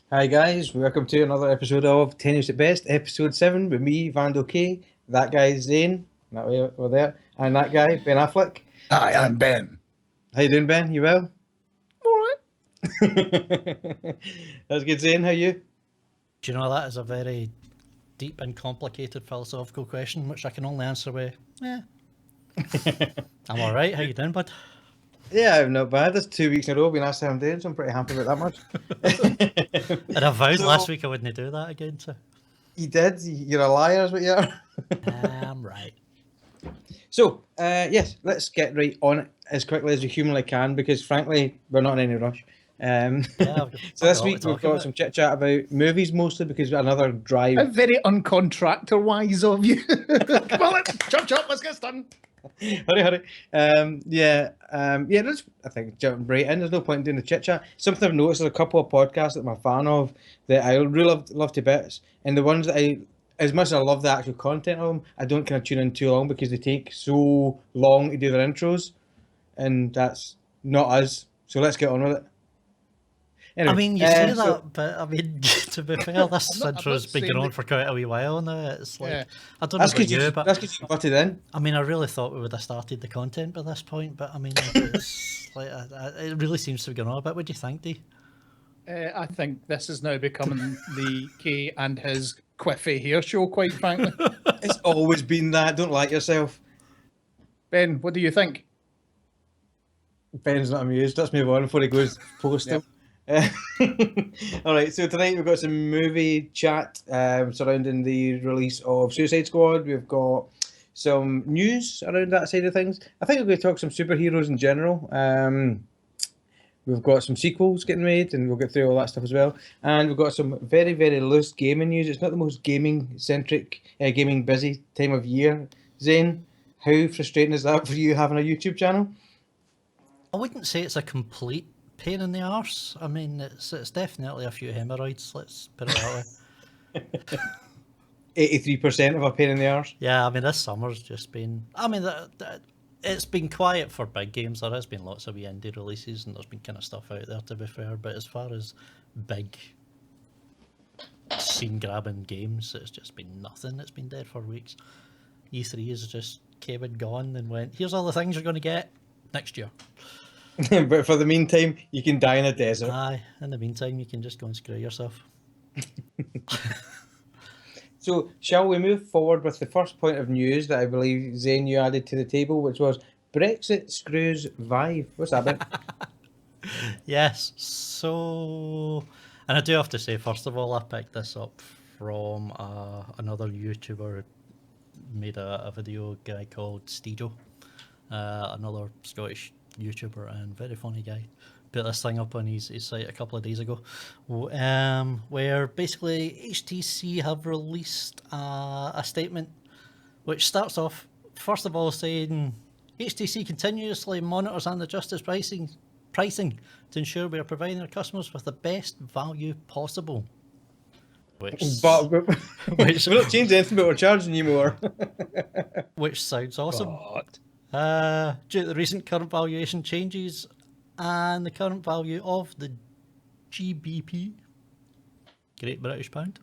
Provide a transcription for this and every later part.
Hi guys, welcome to another episode of Tenuous at Best, episode 7 with me, Vando K, that guy Zane, that way over there, and that guy, Ben Affleck. Hi, I'm Ben. How you doing, Ben? You well? All right. That's good, Zane. How you? Do you know that is a very deep and complicated philosophical question, which I can only answer with, I'm all right. How you doing, bud? Yeah, I'm not bad. That's 2 weeks in a row been asked how I'm doing, so I'm pretty happy about that much. And I vowed So- last week I wouldn't do that again, so You did? You're a liar is what you are. I'm right. So, yes, let's get right on it as quickly as we humanly can because, frankly, we're not in any rush. Yeah, So this week we've got some chit chat about movies mostly because we've got another How drive. very uncontractor wise of you. Come on, chop, let's get done. Hurry. Let's, I think, jump right in. There's no point in doing the chit chat. Something I've noticed, there's a couple of podcasts that I'm a fan of that I really love to bits, and the ones that as much as I love the actual content of them, I don't kind of tune in too long because they take so long to do their intros, and that's not us. So let's get on with it. Anyway, I mean, you say so- that, but I mean, to be fair, this I'm intro's not been saying going on that- for quite a wee while now. It's like, Yeah. I don't know That's about because you, you, but that's 'cause you butted in. I mean, I really thought we would have started the content by this point, but I mean, it's like, it really seems to be going on a bit. What do you think, Dee? I think this is now becoming the Kay and his quiffy hair show, quite frankly. It's always been that. Don't like yourself. Ben, what do you think? Ben's not amused. Let's move on before he goes postal. All right, so tonight we've got some movie chat surrounding the release of Suicide Squad. We've got some news around that side of things. I think we're going to talk some superheroes in general. We've got some sequels getting made, and we'll get through all that stuff as well. And we've got some very, very loose gaming news. It's not the most gaming-centric, gaming busy time of year. Zane, how frustrating is that for you having a YouTube channel? I wouldn't say it's a complete pain in the arse. I mean, it's definitely a few hemorrhoids. Let's put it that way. 83% of a pain in the arse. Yeah, I mean, this summer's just been. I mean, it's been quiet for big games. There has been lots of wee indie releases, and there's been kind of stuff out there, to be fair. But as far as big scene-grabbing games, it's just been nothing. It's been dead for weeks. E3 has just came and gone and went, here's all the things you're going to get next year. But for the meantime, you can die in a desert. Aye, in the meantime, you can just go and screw yourself. So, shall we move forward with the first point of news that I believe, Zane, you added to the table, which was Brexit screws Vive. What's that about? Yes, so, and I do have to say, first of all, I picked this up from another YouTuber who made a video, guy called Steejo, another Scottish YouTuber and very funny guy. Put this thing up on his site a couple of days ago, where basically HTC have released a statement which starts off, first of all, saying HTC continuously monitors and adjusts pricing to ensure we are providing our customers with the best value possible. Which, But which, we're not changing anything, but we're charging you more. which sounds awesome. God. Due to the recent current valuation changes and the current value of the GBP, Great British Pound,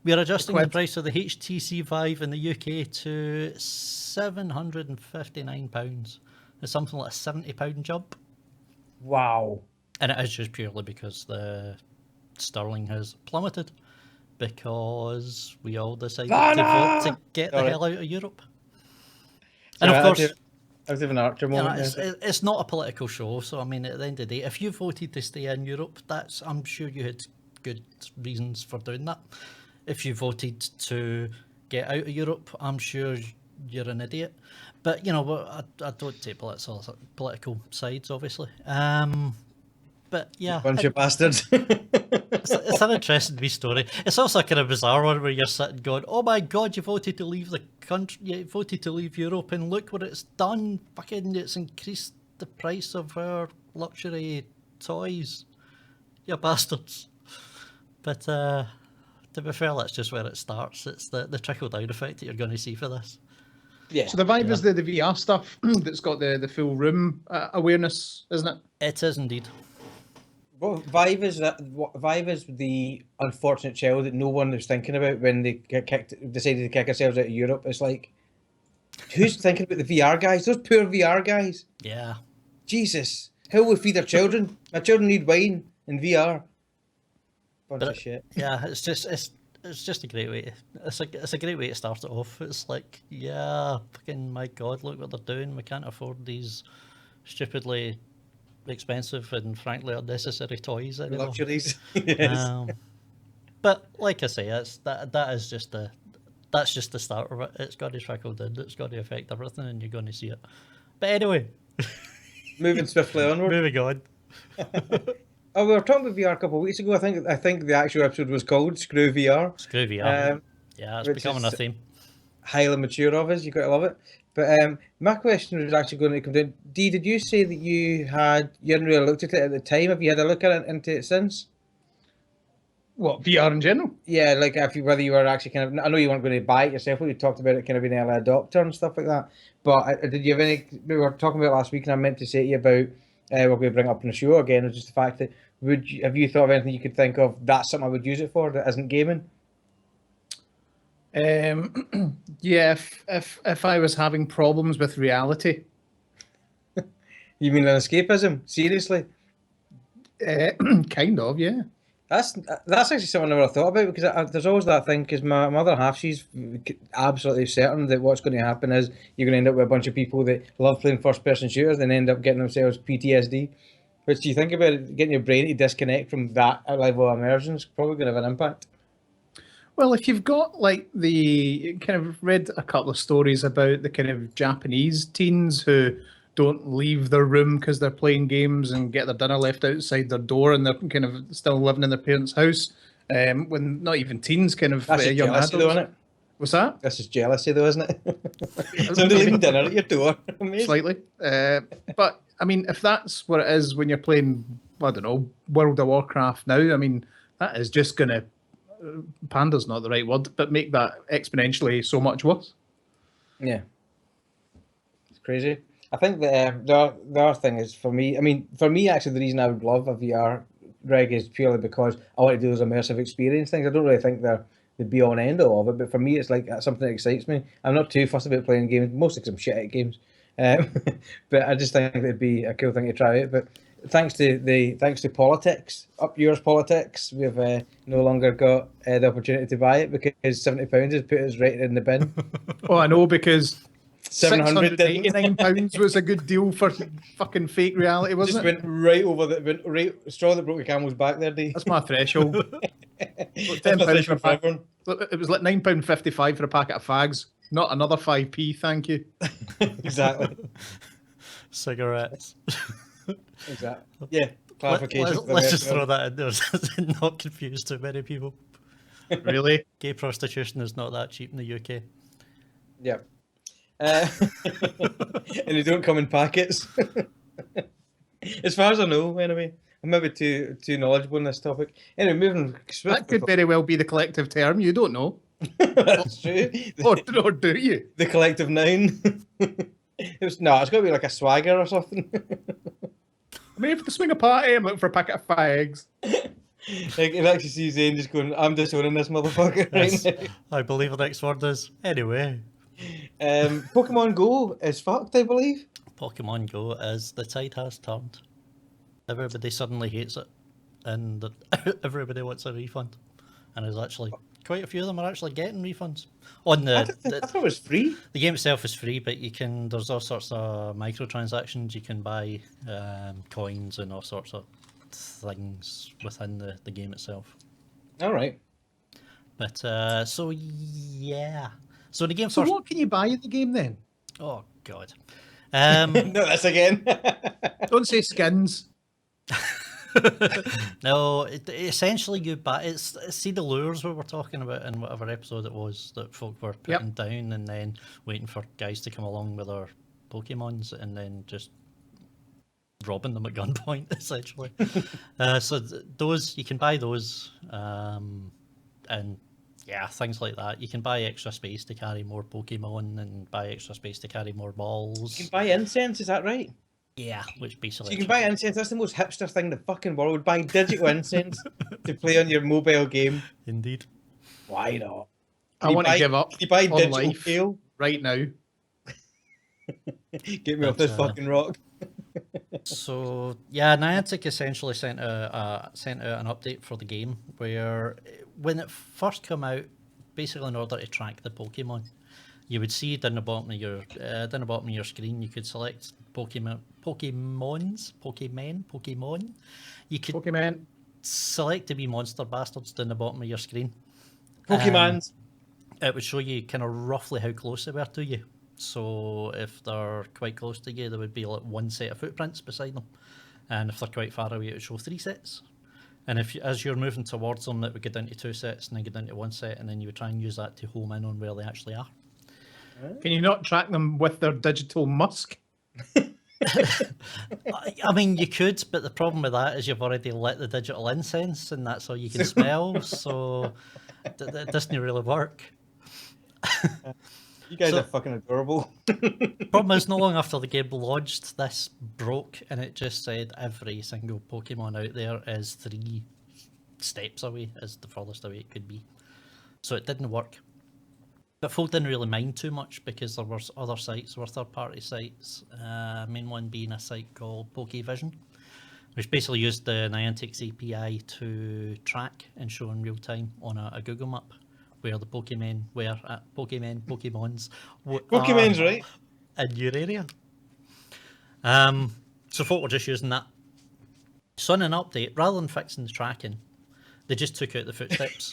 we are adjusting the Quid. price of the HTC Vive in the UK to £759. It's something like a £70 jump. Wow. And it is just purely because the sterling has plummeted, because we all decided to vote to get the Sorry. hell out of Europe. And Yeah, of course, I was having an Archer you know, moment. it's not a political show, so I mean, at the end of the day, if you voted to stay in Europe, I'm sure you had good reasons for doing that. If you voted to get out of Europe, I'm sure you're an idiot. But you know, I don't take political sides, obviously. But yeah, Bunch of bastards. it's an interesting wee story. It's also a kind of bizarre one where you're sitting going, "Oh my God, you voted to leave the country, you voted to leave Europe, and look what it's done! Fucking, it's increased the price of our luxury toys, you bastards." But to be fair, that's just where it starts. It's the trickle down effect that you're going to see for this. Yeah. So the Vive is the VR stuff that's got the full room awareness, isn't it? It is indeed. Well, Vive is the unfortunate child that no one was thinking about when they decided to kick ourselves out of Europe. It's like, who's thinking about the VR guys? Those poor VR guys. Yeah. Jesus, how will we feed our children? My children need wine and VR. Bunch But of shit. Yeah, it's just a great way. It's a great way to start it off. It's like, yeah, fucking my god, look what they're doing. We can't afford these stupidly expensive and frankly unnecessary toys anymore. Luxuries. Yes. But like I say, that's just the start of it. It's got to trickle down. It's got to affect everything, and you're going to see it. But anyway, Moving swiftly onward. moving on. Oh, we were talking about VR a couple of weeks ago. I think the actual episode was called "Screw VR." Screw VR. Yeah, it's which becoming is a theme. highly mature of us. You got to love it. But my question was actually going to come down. Dee, did you say that you hadn't really looked at it at the time? Have you had a look at it into it since? What, VR in general? Yeah, like whether you were actually kind of. I know you weren't going to buy it yourself. We talked about it kind of being an early adopter and stuff like that. But did you have any? We were talking about it last week, and I meant to say to you about. We're going to bring up on the show again. Was just the fact that have you thought of anything you could think of that's something I would use it for that isn't gaming? Yeah, if I was having problems with reality, You mean an escapism? Seriously? kind of, yeah. That's actually something I never thought about because there's always that thing because my mother half she's absolutely certain that what's going to happen is you're going to end up with a bunch of people that love playing first person shooters and end up getting themselves PTSD. Which you think about it, getting your brain to disconnect from that level of immersion is probably going to have an impact. Well, if you've got like the kind of read a couple of stories about the kind of Japanese teens who don't leave their room because they're playing games and get their dinner left outside their door and they're kind of still living in their parents' house, when not even teens, kind of That's just young jealousy, adults. though, isn't it? What's that? That's just jealousy, though, isn't it? Somebody leaving dinner at your door. Amazing. Slightly. But I mean, if that's what it is when you're playing, I don't know, World of Warcraft now, I mean, that is just going to, panda's not the right word, but make that exponentially so much worse. Yeah. It's crazy. I think that the other thing is for me, I mean, for me, actually, the reason I would love a VR rig is purely because I want to do those immersive experience things. I don't really think they're the be all and end all of it, but for me, it's like that's something that excites me. I'm not too fussed about playing games, mostly because I'm shit at games. But I just think it'd be a cool thing to try out. But thanks to politics, up yours politics, we've no longer got the opportunity to buy it because £70 has put us right in the bin. Oh, I know, because 700 didn't. £689 was a good deal for fucking fake reality, Just wasn't it? went right over the straw that broke the camel's back there, Dee. That's my threshold. That's £10 my for a threshold for pack. everyone. It was like £9.55 for a packet of fags. Not another 5p, thank you. Exactly. Cigarettes. Exactly. Yeah. Clarification. Let's just throw that in there so to not confuse too many people. Really? Gay prostitution is not that cheap in the UK. Yeah. And they don't come in packets. As far as I know, anyway. I'm maybe too knowledgeable on this topic. Anyway, moving That swiftly. could very well be the collective term. You don't know. That's true. Or do you? The collective noun. It's got to be like a swagger or something. I mean, if they swing a party, I'm looking for a packet of fags. Like, it actually sees Zane just going, I'm disowning this motherfucker Yes. right now. I believe the next word is anyway. Pokemon Go is fucked, I believe. Pokemon Go is the tide has turned. Everybody suddenly hates it, and everybody wants a refund. And there's actually quite a few of them are actually getting refunds. On I thought it was free. the game itself is free, but there's all sorts of microtransactions. You can buy coins and all sorts of things within the game itself. All right. But so yeah, so the game So first. what can you buy in the game then? Oh god. No, that's again. Don't say skins. No, essentially you buy it's see the lures we were talking about in whatever episode it was that folk were putting down and then waiting for guys to come along with their Pokemons and then just robbing them at gunpoint essentially. So those you can buy those, and yeah, things like that. You can buy extra space to carry more Pokemon and buy extra space to carry more balls. You can buy incense, is that right? Yeah, which So basically you can buy incense. That's the most hipster thing in the fucking world. Buy digital incense to play on your mobile game. indeed. Why not? I want to give up Can you buy on digital life kale? right now. Get me off this fucking rock. So yeah, Niantic essentially sent out an update for the game where, when it first came out, basically in order to track the Pokemon, you would see down the bottom of your screen, you could select Pokemon. You could Pokemon. select to be monster bastards down the bottom of your screen. Pokemons. It would show you kind of roughly how close they were to you. So if they're quite close to you, there would be like one set of footprints beside them, and if they're quite far away, it would show 3 sets. And if as you're moving towards them, it would go down to 2 sets, and then go down to 1 set, and then you would try and use that to home in on where they actually are. Can you not track them with their digital musk? I mean, you could, but the problem with that is you've already lit the digital incense, and that's all you can smell. So it doesn't really work. You guys are fucking adorable. Problem is, not long after the game launched, this broke, and it just said every single Pokemon out there is 3 steps away, is the furthest away it could be. So it didn't work. But folk didn't really mind too much because there were other sites, third-party sites. Main one being a site called Pokevision, which basically used the Niantic's API to track and show in real time on a Google map where the Pokemons Pokemon's right. in your area. So folk were just using that. So in an update, rather than fixing the tracking, they just took out the footsteps.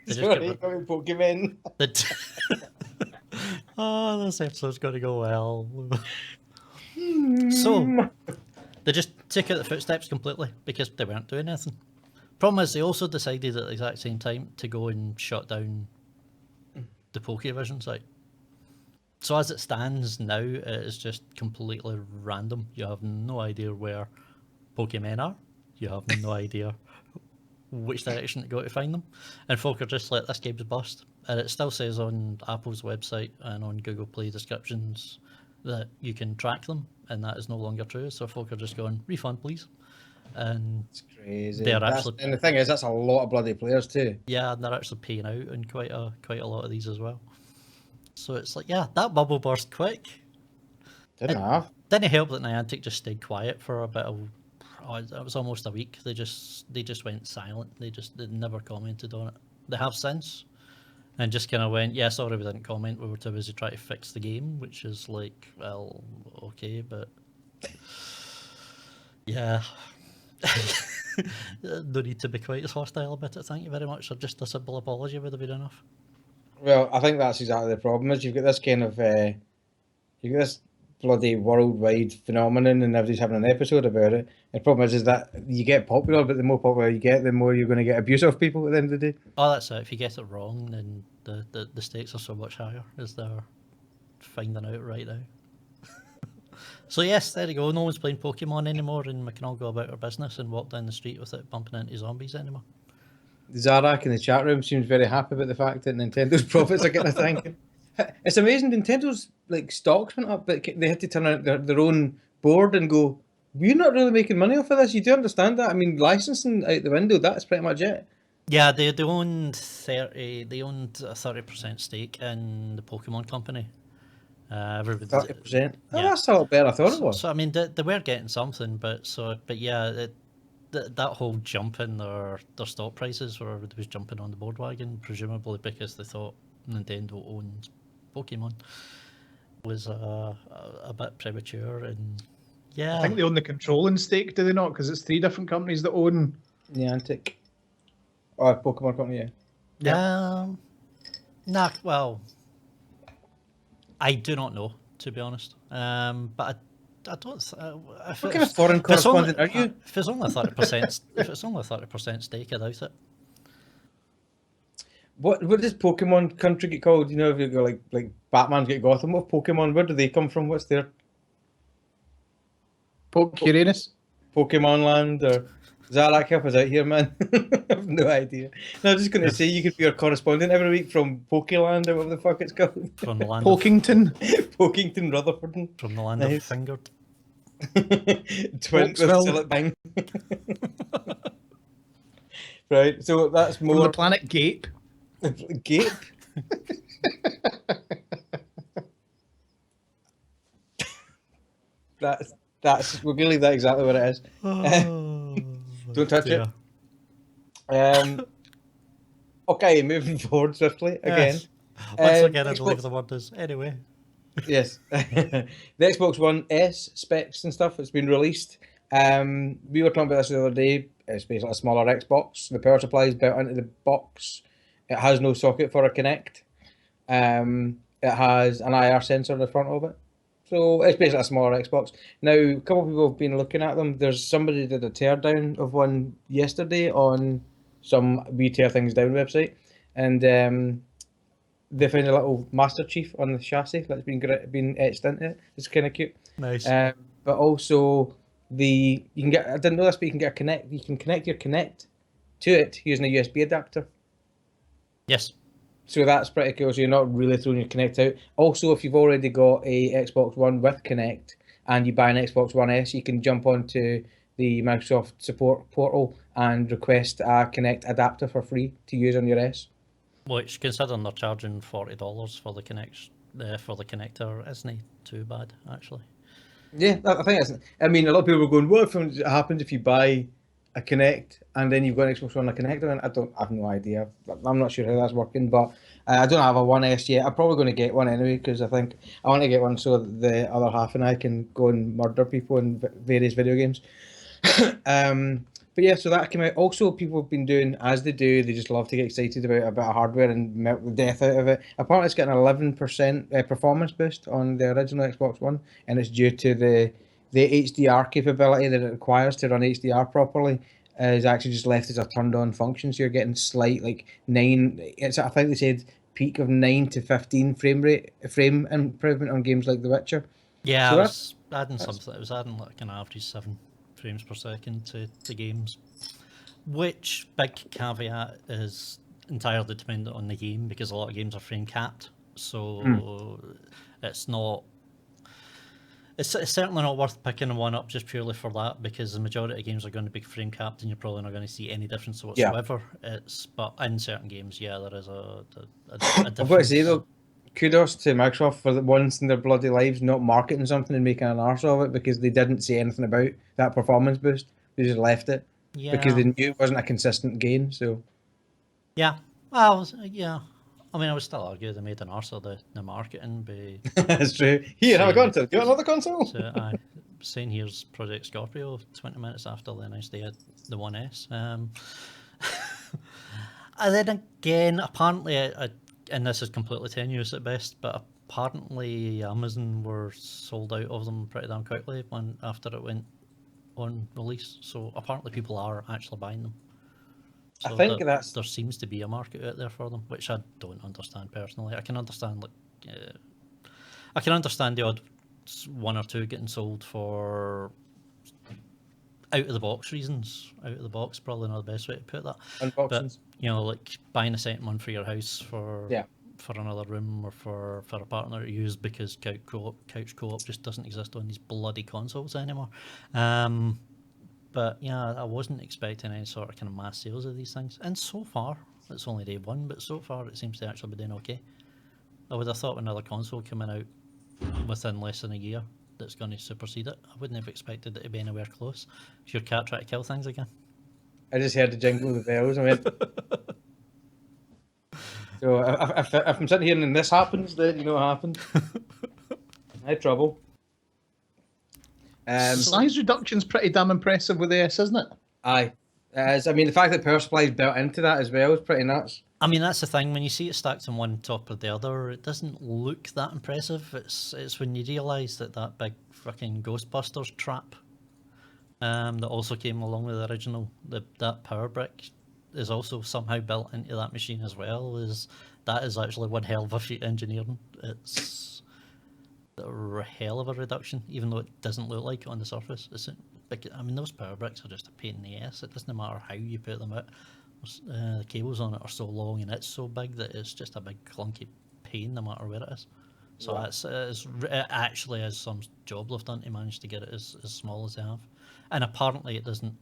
They just Sorry, Pokemon. Oh, this episode's going to go well. So they just took out the footsteps completely because they weren't doing anything. Problem is, they also decided at the exact same time to go and shut down the Pokevision site. So as it stands now, it is just completely random. You have no idea where Pokemon are. You have no idea which direction to go to find them. And folk are just like, this game's bust. And it still says on Apple's website and on Google Play descriptions that you can track them, and that is no longer true. So folk are just going, refund please. And it's crazy. They're And the thing is, that's a lot of bloody players too. Yeah, and they're actually paying out in quite a lot of these as well. So it's like, yeah, that bubble burst quick. Didn't help that Niantic just stayed quiet for a bit of. It was almost a week. They just went silent. They never commented on it. They have since, and just kind of went, yeah, sorry, we didn't comment. We were too busy trying to fix the game, which is like, well, okay, but yeah. No need to be quite as hostile about it. Thank you very much. Or just a simple apology would have been enough. Well, I think that's exactly the problem. Is you've got this kind of you've got this bloody worldwide phenomenon, and everybody's having an episode about it. The problem is that you get popular, but the more popular you get, the more you're going to get abuse of people at the end of the day. Oh, that's it. If you get it wrong, then the stakes are so much higher, as they're finding out right now. So yes, there you go. No one's playing Pokemon anymore, and we can all go about our business and walk down the street without bumping into zombies anymore. Zarak in the chat room seems very happy about the fact that Nintendo's profits are getting a thanking. It's amazing. Nintendo's stocks went up, but they had to turn out their own board and go, "We're not really making money off of this." You do understand that? I mean, licensing out the window. That's pretty much it. Yeah, they owned 30. They owned a 30% stake in the Pokemon company. 30%. Yeah. That's a lot better. I thought it was. So I mean, they were getting something, but yeah, that whole jump in their stock prices, where everybody was jumping on the bandwagon, presumably because they thought Nintendo owned Pokemon, was a bit premature. And yeah, I think they own the controlling stake, do they not? Because it's 3 different companies that own Niantic. Or Pokemon company, yeah. Nah, well, I do not know, to be honest. But I don't. What kind of foreign correspondent are you? If it's only 30%, if it's only 30% stake, I doubt it. What does Pokemon country get called? You know, if you go like Batman's get Gotham, what Pokemon? Where do they come from? What's their Uranus? Pokemon Land or Zarak? Help us out here, man. I have no idea. No, I'm just going to say you could be our correspondent every week from Pokeland or whatever the fuck it's called. From the land Pokington. Pokington, Rutherford. From the land Nice. of fingered. Twin with Oaksville. Sillet Bing. Right, so that's From the more planet Gape. Gape. That's we're gonna leave that exactly what it is. Don't touch dear. it. Okay, moving forward swiftly again. Yes. Once again, I Xbox- believe the word is anyway. Yes, the Xbox One S specs and stuff. It's been released. We were talking about this the other day. It's basically a smaller Xbox. The power supply is built into the box. It has no socket for a Kinect. It has an IR sensor in the front of it. So it's basically a smaller Xbox. Now, a couple of people have been looking at them. There's somebody did a teardown of one yesterday on some We Tear Things Down website, and they found a little Master Chief on the chassis that's been etched into it. It's kind of cute. Nice. But also you can get. I didn't know this, but you can get a Kinect. You can connect your Kinect to it using a USB adapter. Yes. So that's pretty cool. So you're not really throwing your Kinect out. Also, if you've already got a Xbox One with Kinect and you buy an Xbox One S, you can jump onto the Microsoft support portal and request a Kinect adapter for free to use on your S. Which, considering they're charging $40 for the connector, isn't too bad actually. Yeah, I think it's. I mean, a lot of people are going, "What if it happens if you buy a Kinect and then you've got an Xbox One and a connector?" And I have no idea. I'm not sure how that's working, but I don't have a One S yet. I'm probably going to get one anyway because I think I want to get one so that the other half and I can go and murder people in various video games. But yeah, so that came out. Also, people have been doing as they do. They just love to get excited about a bit of hardware and melt the death out of it. Apparently, it's getting an 11% performance boost on the original Xbox One, and it's due to the HDR capability that it requires to run HDR properly. Is actually just left as a turned on function, so you're getting slight like 9. It's I think they said peak of 9 to 15 frame improvement on games like The Witcher. Yeah, So I was adding something. It was adding like an average 7 frames per second to the games. Which, big caveat, is entirely dependent on the game because a lot of games are frame capped. So it's not. It's certainly not worth picking one up just purely for that because the majority of games are going to be frame capped and you're probably not going to see any difference whatsoever. But in certain games, yeah, there is a difference. I've got to say though, kudos to Microsoft for once in their bloody lives not marketing something and making an arse of it because they didn't say anything about that performance boost. They just left it because they knew it wasn't a consistent gain. So yeah, well, yeah. I mean, I would still argue they made an arse of the marketing by that's true. Here, have a console. Do you want another console? So, saying here's Project Scorpio 20 minutes after they announced they had the One S. And then again, apparently, and this is completely tenuous at best, but apparently Amazon were sold out of them pretty damn quickly after it went on release. So apparently people are actually buying them. So I think there seems to be a market out there for them, which I don't understand personally. I can understand the odd one or two getting sold for out of the box reasons. Out of the box, probably not the best way to put that. Unboxings. But like buying a second one for your house for another room or for a partner to use because couch co-op just doesn't exist on these bloody consoles anymore. But yeah, I wasn't expecting any sort of kind of mass sales of these things. And so far, it's only day one, but so far it seems to actually be doing okay. I would have thought another console coming out within less than a year that's going to supersede it. I wouldn't have expected it to be anywhere close. Is your cat trying to kill things again? I just heard the jingle of the bells. I went. So if I'm sitting here and this happens, then you know what happened. I had trouble. Size reduction's pretty damn impressive with the S, isn't it? Aye. I mean, the fact that power supply is built into that as well is pretty nuts. I mean, that's the thing. When you see it stacked on one top of the other, it doesn't look that impressive. It's when you realise that big fucking Ghostbusters trap that also came along with the original, that power brick is also somehow built into that machine as well. That is actually one hell of a feat of engineering. It's a hell of a reduction, even though it doesn't look like it on the surface. I mean, those power bricks are just a pain in the ass. It doesn't matter how you put them out. The cables on it are so long and it's so big that it's just a big clunky pain no matter where it is. So Wow. it actually is some job they've done to manage to get it as small as they have, and apparently it doesn't.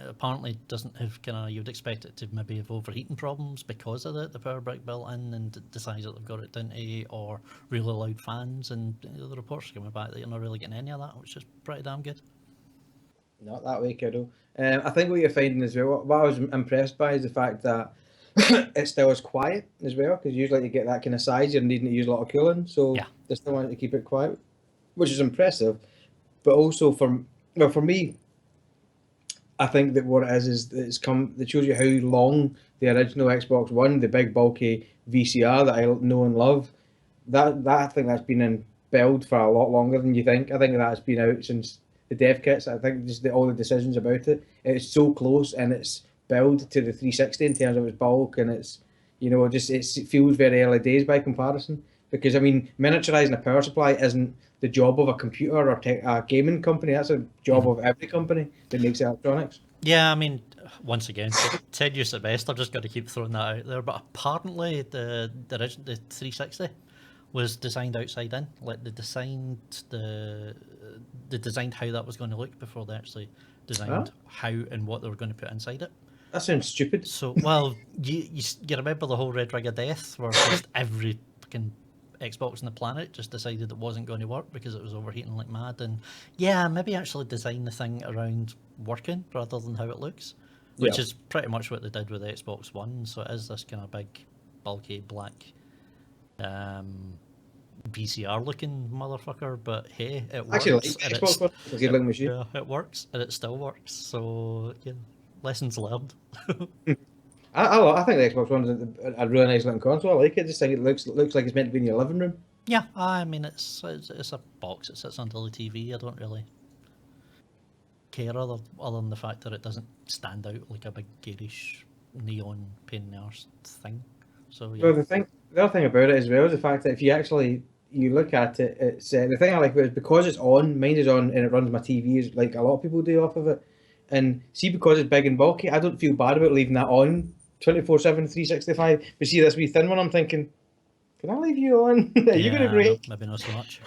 Apparently doesn't have kind of, you'd expect it to maybe have overheating problems because of the power brick built in, and the size that they've got it down to, or really loud fans, and the reports are coming back that you're not really getting any of that, which is pretty damn good. Not that way, kiddo. I think what you're finding as well, what I was impressed by is the fact that it still is quiet as well, because usually to get that kind of size, you're needing to use a lot of cooling. So Yeah. they still wanted to keep it quiet, which is impressive. But also for me, I think that what it is that that shows you how long the original Xbox One, the big bulky VCR that I know and love, that I think that's been in build for a lot longer than you think. I think that's been out since the dev kits. I think just all the decisions about it. It's so close and it's build to the 360 in terms of its bulk, and it's it feels very early days by comparison. Because I mean, miniaturizing a power supply isn't the job of a computer or a gaming company. That's a job of every company that makes electronics. Yeah, I mean, once again, tenuous at best. I've just got to keep throwing that out there. But apparently, the 360 was designed outside in. Like they designed how that was going to look before they actually designed how and what they were going to put inside it. That sounds stupid. So, well, you remember the whole Red Ring of Death, where just every fucking Xbox on the planet just decided it wasn't going to work because it was overheating like mad. And yeah, maybe actually design the thing around working rather than how it looks, which Yeah. is pretty much what they did with the Xbox One. So it is this kind of big, bulky, black VCR looking motherfucker, but hey, it works. Actually, like and Xbox One. It's a good looking machine. yeah, it works and it still works. So yeah, lessons learned. I think the Xbox One's a really nice looking console. I like it. Just think it looks like it's meant to be in your living room. Yeah, I mean it's a box. It sits under the TV. I don't really care other than the fact that it doesn't stand out like a big garish neon pain in the arse thing. So yeah. Well, the other thing about it as well is the fact that if you look at it, it's the thing I like about it is because it's on. Mine is on and it runs my TV, is like a lot of people do off of it. And see, because it's big and bulky, I don't feel bad about leaving that on 24/7, 365. But see, this wee thin one, I'm thinking, can I leave you on? Are you going to break? Maybe not so much.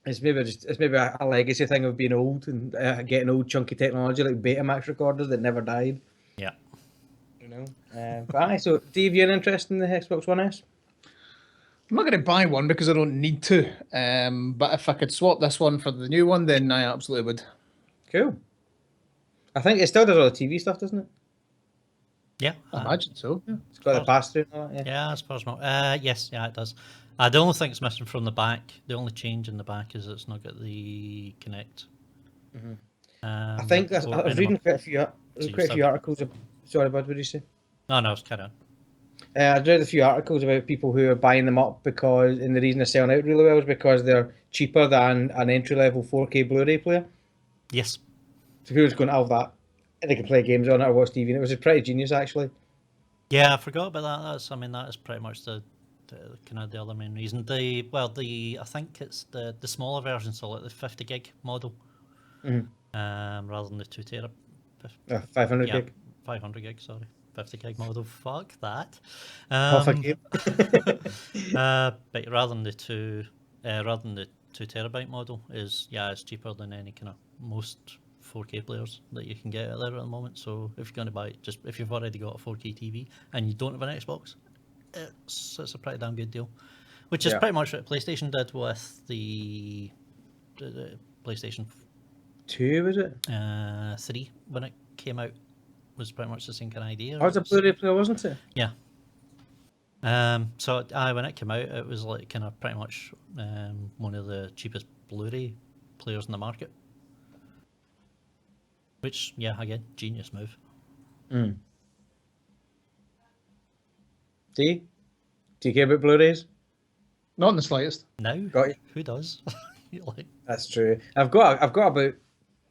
It's maybe a legacy thing of being old and getting old chunky technology like Betamax recorders that never died. Yeah. You know. But aye, so Dave, you an interest in the Xbox One S? I'm not going to buy one because I don't need to. But if I could swap this one for the new one, then I absolutely would. Cool. I think it still does all the TV stuff, doesn't it? Yeah. I imagine so. Yeah. It's got the pass through and all that. Yeah, I suppose not. Yes, yeah, it does. The only thing it's missing from the back, the only change in the back is it's not got the Connect. Mm-hmm. I think I was reading quite a few articles. Sorry, bud, what did you say? No, it's carry on. I read a few articles about people who are buying them up and the reason they're selling out really well is because they're cheaper than an entry-level 4K Blu-ray player. Yes. So who's going to have that? And they can play games on it or watch TV. And it was pretty genius, actually. Yeah, I forgot about that. That is pretty much the kind of the other main reason. I think it's the smaller version, so like the 50 gig model, rather than the 2 tera. 500 gig. 500 gig, sorry. 50 gig model, fuck that. Half a game. But rather than the 2 terabyte model it's cheaper than any kind of most 4K players that you can get out there at the moment. So if you're going to buy it, just if you've already got a 4K TV and you don't have an Xbox, it's a pretty damn good deal. Which is pretty much what PlayStation did with the PlayStation 2, was it? 3 when it came out. Was pretty much the same kind of idea. Oh, it was a Blu-ray player, wasn't it? Yeah. So when it came out, it was like kind of pretty much one of the cheapest Blu-ray players in the market. Which, yeah, again, genius move. Do you care about Blu-rays? Not in the slightest. No, Got you. Who does? That's true. I've got about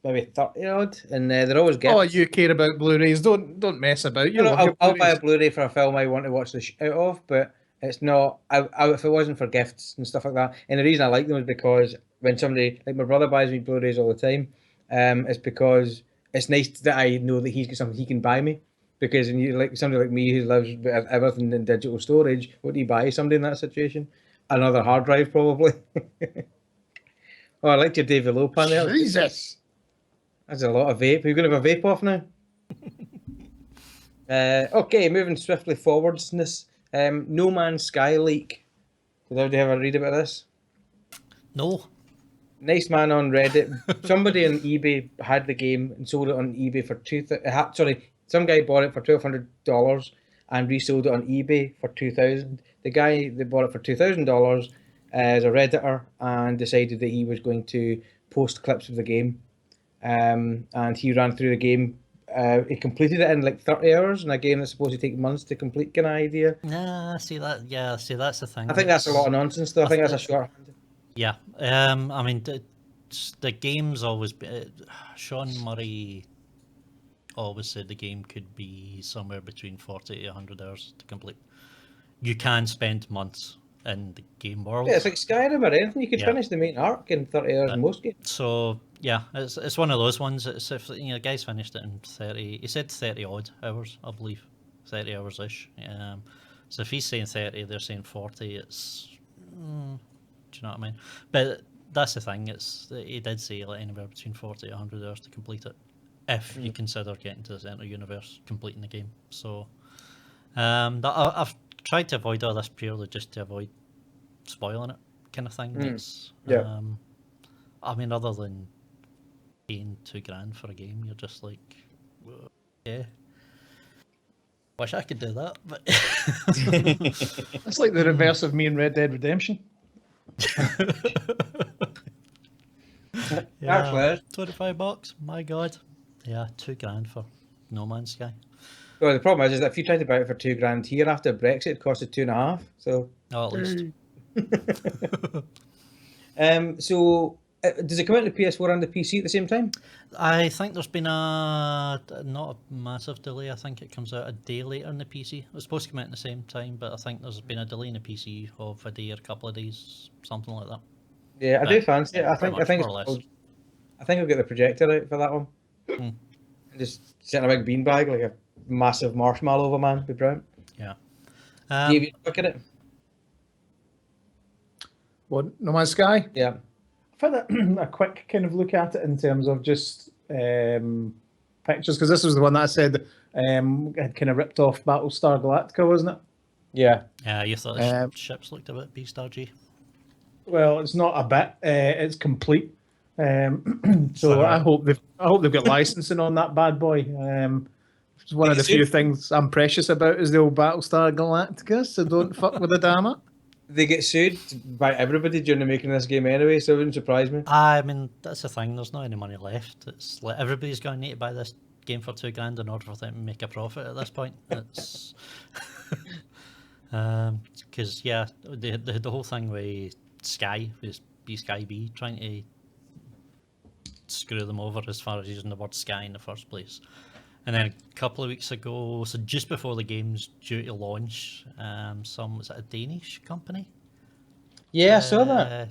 maybe 30 odd, and they're always gifts. Oh, you care about Blu-rays? Don't mess about. I'll buy a Blu-ray for a film I want to watch the out of, but it's not. If it wasn't for gifts and stuff like that, and the reason I like them is because when somebody like my brother buys me Blu-rays all the time, it's because it's nice that I know that he's got something he can buy me. Because when you like somebody like me who lives with everything in digital storage, what do you buy somebody in that situation? Another hard drive, probably. Oh, I liked your David Low pan there. Jesus. That's a lot of vape. Are you going to have a vape off now? Okay, moving swiftly forwards. No Man's Sky leak. Did anybody ever read about this? No. Nice man on Reddit. Somebody on eBay had the game and sold it on eBay for some guy bought it for $1,200 and resold it on eBay for $2,000. The guy that bought it for $2,000 is a Redditor and decided that he was going to post clips of the game. And he ran through the game. He completed it in like 30 hours in a game that's supposed to take months to complete, kind of idea. Nah, see that? Yeah, see that's the thing. I think that's a lot of nonsense, though. I think that's a shorthand. Yeah, I mean, the game's always been. Sean Murray always said the game could be somewhere between 40 to 100 hours to complete. You can spend months in the game world. Yeah, it's like Skyrim or anything. You could finish the main arc in 30 hours in most games. So yeah, it's one of those ones. It's if the guys finished it in 30. He said 30 odd hours, I believe, 30 hours ish. So if he's saying 30, they're saying 40. It's do you know what I mean? But that's the thing. He did say like anywhere between 40 to 100 hours to complete it, if you consider getting to the center universe, completing the game. So I've tried to avoid all this purely just to avoid spoiling it, kind of thing. It's, I mean, other than paying $2,000 for a game, you're just like, yeah. Wish I could do that, but It's like the reverse of me and Red Dead Redemption. yeah, $25. My God, yeah, $2,000 for No Man's Sky. Well, the problem is that if you tried to buy it for $2,000 here after Brexit, it costed $2,500. So, at least. So does it come out to PS4 and the PC at the same time? I think there's been not a massive delay. I think it comes out a day later on the PC. It was supposed to come out at the same time, but I think there's been a delay in the PC of a day or a couple of days, something like that. Yeah, I do fancy it. Yeah, I think I'll get the projector out for that one. And just sit in a big beanbag like a massive marshmallow over man. Be brilliant. Yeah. Give you a look at it. What, No Man's Sky? Yeah. I've had a quick kind of look at it in terms of just pictures, because this was the one that I said had kind of ripped off Battlestar Galactica, wasn't it? Yeah. Yeah, you thought the ships looked a bit B-Star-G. Well, it's not a bit. It's complete. So I hope they've got licensing on that bad boy. It's one of the few things I'm precious about is the old Battlestar Galactica. So don't fuck with the damn it. They get sued by everybody during the making of this game anyway, so it wouldn't surprise me. I mean, that's the thing. There's not any money left. It's like everybody's going to need to buy this game for $2,000 in order for them to make a profit at this point. It's because the whole thing with Sky, with Sky B, trying to screw them over as far as using the word Sky in the first place. And then a couple of weeks ago, so just before the game's due to launch, was it a Danish company? Yeah, I saw that.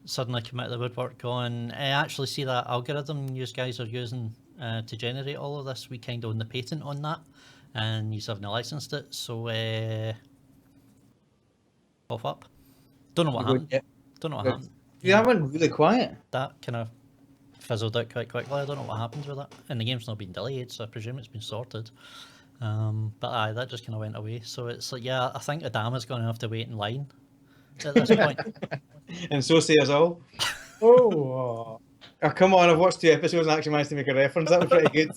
Suddenly came out of the woodwork going, actually see that algorithm you guys are using to generate all of this, we kind of own the patent on that, and you haven't licensed it, so off up. Don't know what happened. Yeah. Don't know what happened. Yeah, that went really quiet. That kind of fizzled out quite quickly. I don't know what happens with that. And the game's not been delayed, so I presume it's been sorted. But that just kind of went away. So it's like, yeah, I think Adama's going to have to wait in line at this point. And so say us all. Oh, Come on, I've watched 2 episodes and actually managed to make a reference. That was pretty good.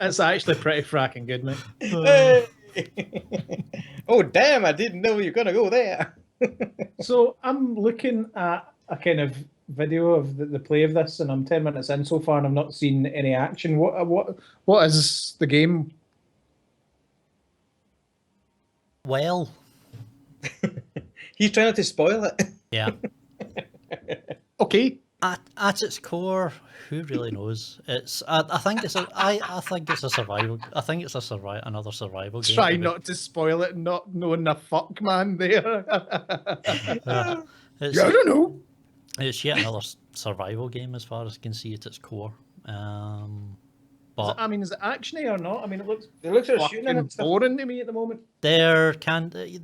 it's actually pretty fracking good, mate. Hey! Oh, damn, I didn't know you were going to go there. So I'm looking at a kind of video of the play of this, and I'm 10 minutes in so far, and I've not seen any action. What is the game? Well, He's trying not to spoil it. yeah. Okay. At its core, who really knows? I think it's a survival. I think it's another survival game. Try not to spoil it, not knowing the fuck man there. I don't know. It's yet another survival game as far as I can see at its core. But is it actiony or not? I mean, it looks sort of shooting in it fucking and stuff. boring to me at the moment. there can be.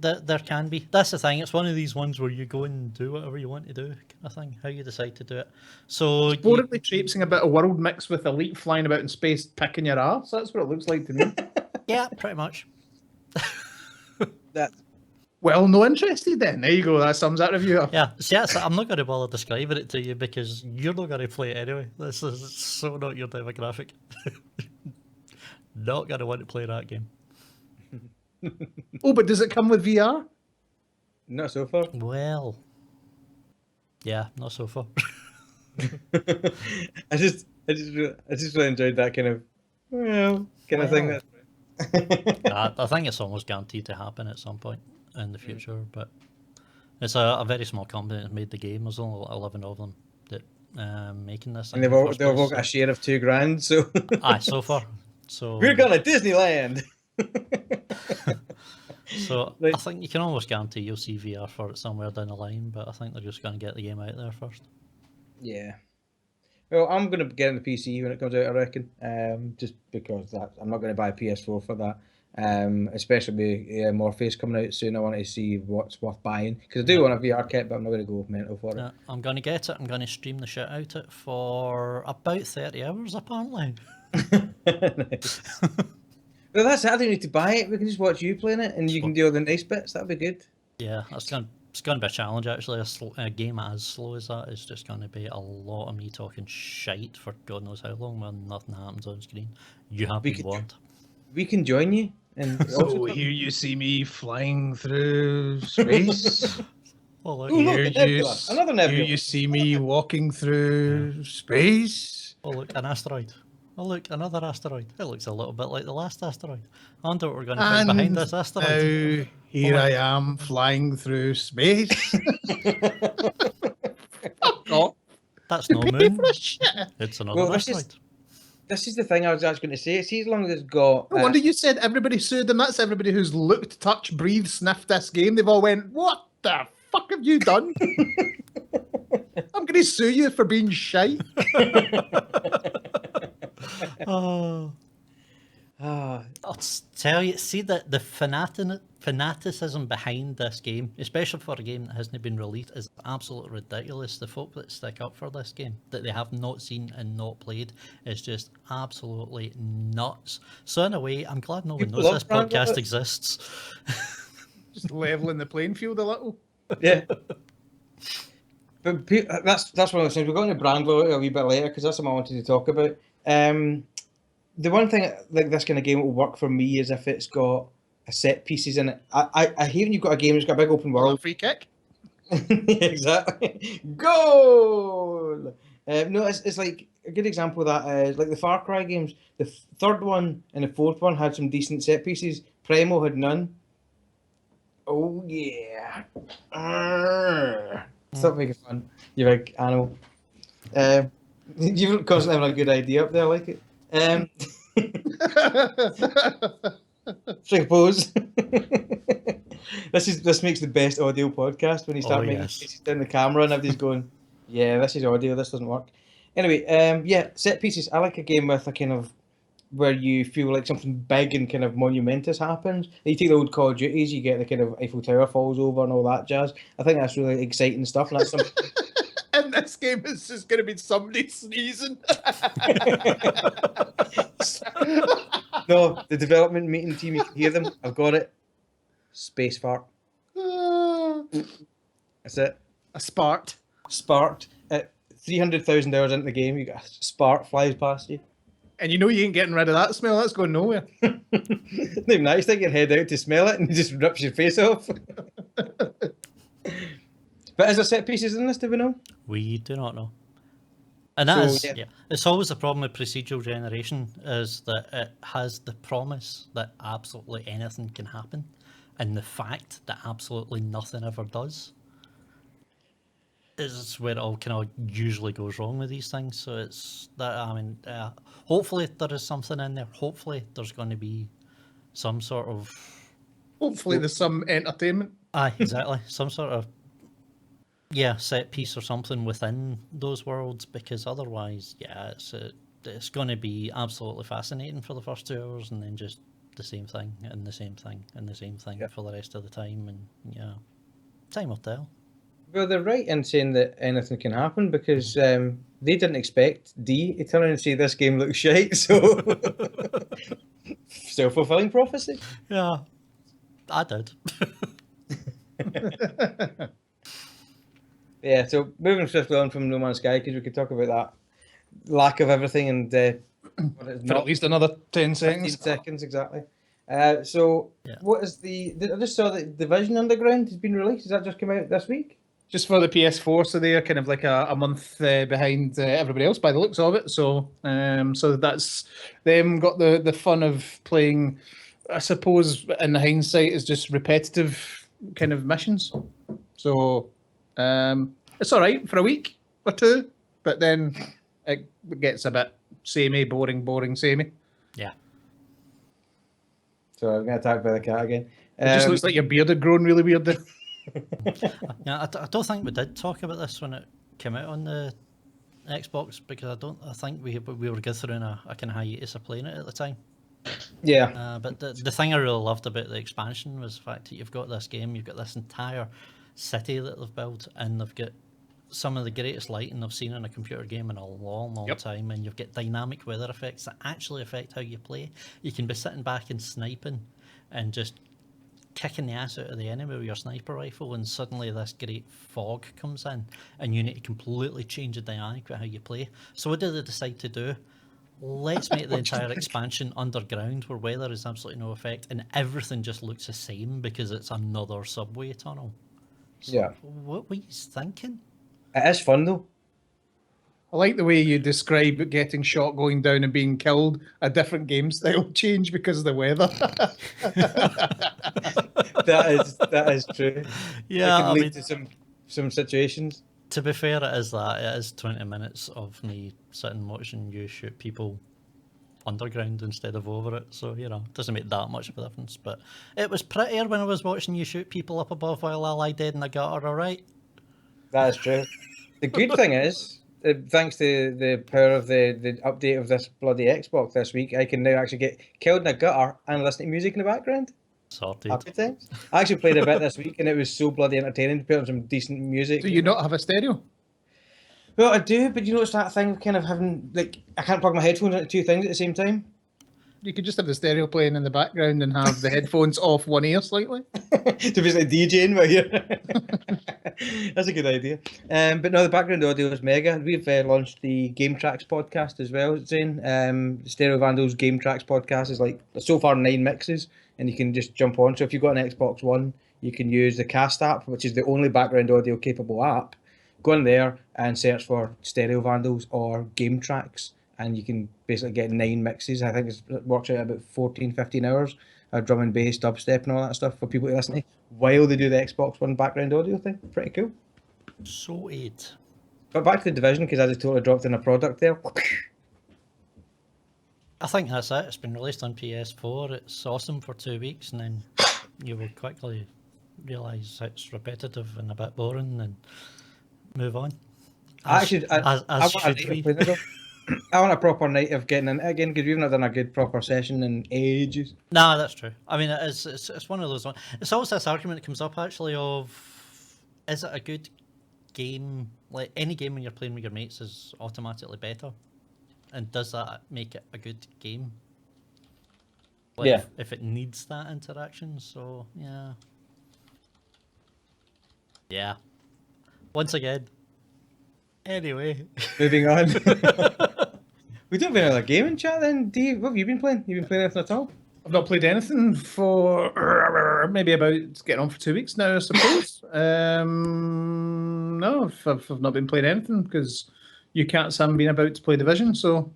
That's the thing. It's one of these ones where you go and do whatever you want to do, kind of thing. How you decide to do it. So Boringly traipsing about a world mixed with elite flying about in space, picking your ass. That's what it looks like to me. yeah, pretty much. That Well, no interested then. There you go. That sums that review up. Yeah, see, I'm not going to bother describing it to you because you're not going to play it anyway. This is so not your demographic. Not going to want to play that game. Oh, but does it come with VR? not so far. Well, yeah, not so far. I just really enjoyed that kind of thing. Well. I think it's almost guaranteed to happen at some point in the future, but it's a very small company that made the game. There's only 11 of them that making this. And they've all got a share of $2,000. So aye, so far. So we're going to Disneyland. So Right. I think you can almost guarantee you'll see VR for it somewhere down the line, but I think they're just going to get the game out there first. Yeah. Well, I'm going to get on the PC when it comes out, I reckon. Just because I'm not going to buy a PS4 for that. Especially with Morpheus coming out soon. I want to see what's worth buying because I do want a VR kit, but I'm not going to go mental for it. Yeah, I'm going to get it. I'm going to stream the shit out it for about 30 hours, apparently. Nice. Well, that's it. I don't need to buy it. We can just watch you playing it, and you can do all the nice bits. That'd be good. Yeah, it's going to be a challenge, actually. A game as slow as that is just going to be a lot of me talking shite for God knows how long when nothing happens on screen. You have been warned. We can join you. And So here you see me flying through space. Oh, look, Ooh, Here look, a nebula. Another nebula. Here you see me walking through space. oh, look, an asteroid. Oh, look, another asteroid. It looks a little bit like the last asteroid. I wonder what we're going to find behind this asteroid. Now, here I am flying through space. Fuck off. That's no Pay moon. for a shit. It's another Well, asteroid. This is the thing I was actually going to say. See, as long as it's got. No wonder you said everybody sued them. That's everybody who's looked, touched, breathed, sniffed this game. They've all went, what the fuck have you done? I'm going to sue you for being shite. Oh. Ah, I'll tell you, see that the fanaticism behind this game, especially for a game that hasn't been released, is absolutely ridiculous. The folk that stick up for this game, that they have not seen and not played, is just absolutely nuts. So in a way, I'm glad no one People knows love this Brand podcast Love. exists. Just leveling the playing field a little. yeah. But that's one of those things. We're going to brand loyalty a wee bit later because that's what I wanted to talk about. The one thing like this kind of game will work for me is if it's got a set pieces in it. I hate when you've got a game that's got a big open world. Free kick. Exactly. Goal! No, it's like a good example of that is like the Far Cry games. The third one and the fourth one had some decent set pieces. Primo had none. Oh yeah. Stop making fun. You big animal. You're constantly having a good idea up there, I like it. Suppose. This makes the best audio podcast when you start making faces down the camera and everybody's going, yeah, this is audio, this doesn't work. Anyway, yeah, set pieces. I like a game with a kind of where you feel like something big and kind of monumentous happens. You take the old Call of Duties, you get the kind of Eiffel Tower falls over and all that jazz. I think that's really exciting stuff, and that's some. In this game, it's just going to be somebody sneezing. No, the development meeting team, you can hear them. I've got it. Space fart. That's it. A spart. Sparked. At 300,000 hours into the game, you got a spark flies past you. And you know you ain't getting rid of that smell. That's going nowhere. Not even that. You stick your head out to smell it and it just rips your face off. But is there set pieces in this, do we know? We do not know. And that is, yeah. it's always a problem with procedural generation, is that it has the promise that absolutely anything can happen, and the fact that absolutely nothing ever does is where it all kind of usually goes wrong with these things. So it's that, I mean, hopefully there is something in there. Hopefully there's going to be some sort of... Hopefully there's some entertainment. Aye, exactly. Some sort of set piece or something within those worlds, because otherwise, yeah, it's going to be absolutely fascinating for the first 2 hours, and then just the same thing and the same thing and the same thing for the rest of the time. And yeah, time will tell. Well, they're right in saying that anything can happen because they didn't expect D to turn around and say this game looks shite. So self-fulfilling prophecy. Yeah, I did. Yeah. So moving swiftly on from No Man's Sky because we could talk about that lack of everything and For at least another 10 15 seconds. seconds exactly. Yeah. What is I just saw that Division Underground has been released. Has that just come out this week? Just for the PS4, so they're kind of like a month behind everybody else by the looks of it. So so that's them got the fun of playing, I suppose, in hindsight, is just repetitive kind of missions. So it's all right for a week or two, but then it gets a bit samey, boring, samey. Yeah. So I'm getting attacked by the cat again. It just looks like your beard had grown really weird there. Yeah, I don't think we did talk about this when it came out on the Xbox, because I think we were going through a kind of hiatus of playing it at the time. Yeah. But the thing I really loved about the expansion was the fact that you've got this game, you've got this entire city that they've built, and they've got some of the greatest lighting I've seen in a computer game in a long time, and you've got dynamic weather effects that actually affect how you play. You can be sitting back and sniping and just kicking the ass out of the enemy with your sniper rifle, and suddenly this great fog comes in and you need to completely change the dynamic of how you play. So what did they decide to do? Let's make the entire expansion underground, where weather is absolutely no effect and everything just looks the same because it's another subway tunnel. So Yeah. What were you thinking? It is fun though. I like the way you describe getting shot, going down, and being killed. A different game style change because of the weather. that is true. Yeah, it can lead to some situations. To be fair, it is 20 minutes of me sitting watching you shoot people underground instead of over it, so it doesn't make that much of a difference. But it was prettier when I was watching you shoot people up above while I lie dead in the gutter. All right, that is true. The good thing is, thanks to the power of the update of this bloody Xbox this week, I can now actually get killed in a gutter and listen to music in the background. sorted. Happy times. I actually played a bit this week and it was so bloody entertaining to put on some decent music. Do you not have a stereo? Well, I do, but it's that thing of kind of having, I can't plug my headphones into two things at the same time. You could just have the stereo playing in the background and have the headphones off one ear slightly. To be like DJing right here. That's a good idea. But no, the background audio is mega. We've launched the Game Tracks podcast as well, Zane. Stereo Vandals Game Tracks podcast is so far 9 mixes, and you can just jump on. So if you've got an Xbox One, you can use the Cast app, which is the only background audio capable app. Go in there and search for Stereo Vandals or Game Tracks, and you can basically get 9 mixes. I think it works out about 14, 15 hours of drum and bass, dubstep and all that stuff for people to listen to while they do the Xbox One background audio thing. Pretty cool. So it. But back to the Division, because I just totally dropped in a product there. I think that's it. It's been released on PS4. It's awesome for 2 weeks, and then you will quickly realise it's repetitive and a bit boring and move on. I want a proper night of getting in it again, because we've not done a good proper session in ages. No, that's true. I mean, it's one of those ones. It's always this argument that comes up actually of, is it a good game? Like any game when you're playing with your mates is automatically better, and does that make it a good game? Yeah. If it needs that interaction, so yeah. Yeah. Once again. Anyway. Moving on. We don't have another game in chat then, Dave. What have you been playing? You been playing anything at all? I've not played anything for maybe about getting on for 2 weeks now, I suppose. No, I've not been playing anything because you cats haven't been about to play Division, so.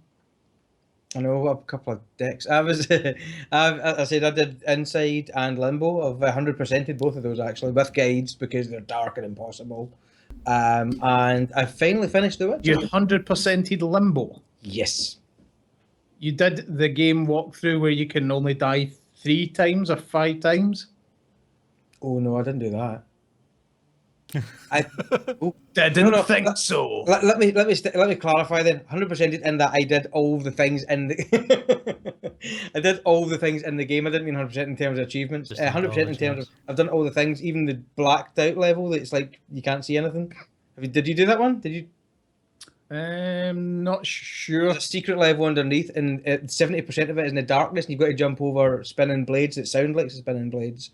I know, a couple of decks. I said I did Inside and Limbo. I've 100%ed both of those actually with guides because they're dark and impossible. And I finally finished The Witcher. You 100%ed Limbo? Yes. You did the game walkthrough where you can only die 3 times or 5 times? Oh no, I didn't do that. I Didn't think so. let me clarify then. 100% in that I did all the things in the I did all the things in the game. I didn't mean 100% in terms of achievements. Just 100% in terms of acknowledgements. I've done all the things, even the blacked out level. That's like you can't see anything. Did you do that one? Did you? Not sure. There's a secret level underneath, and 70% of it is in the darkness, and you've got to jump over spinning blades that sound like spinning blades,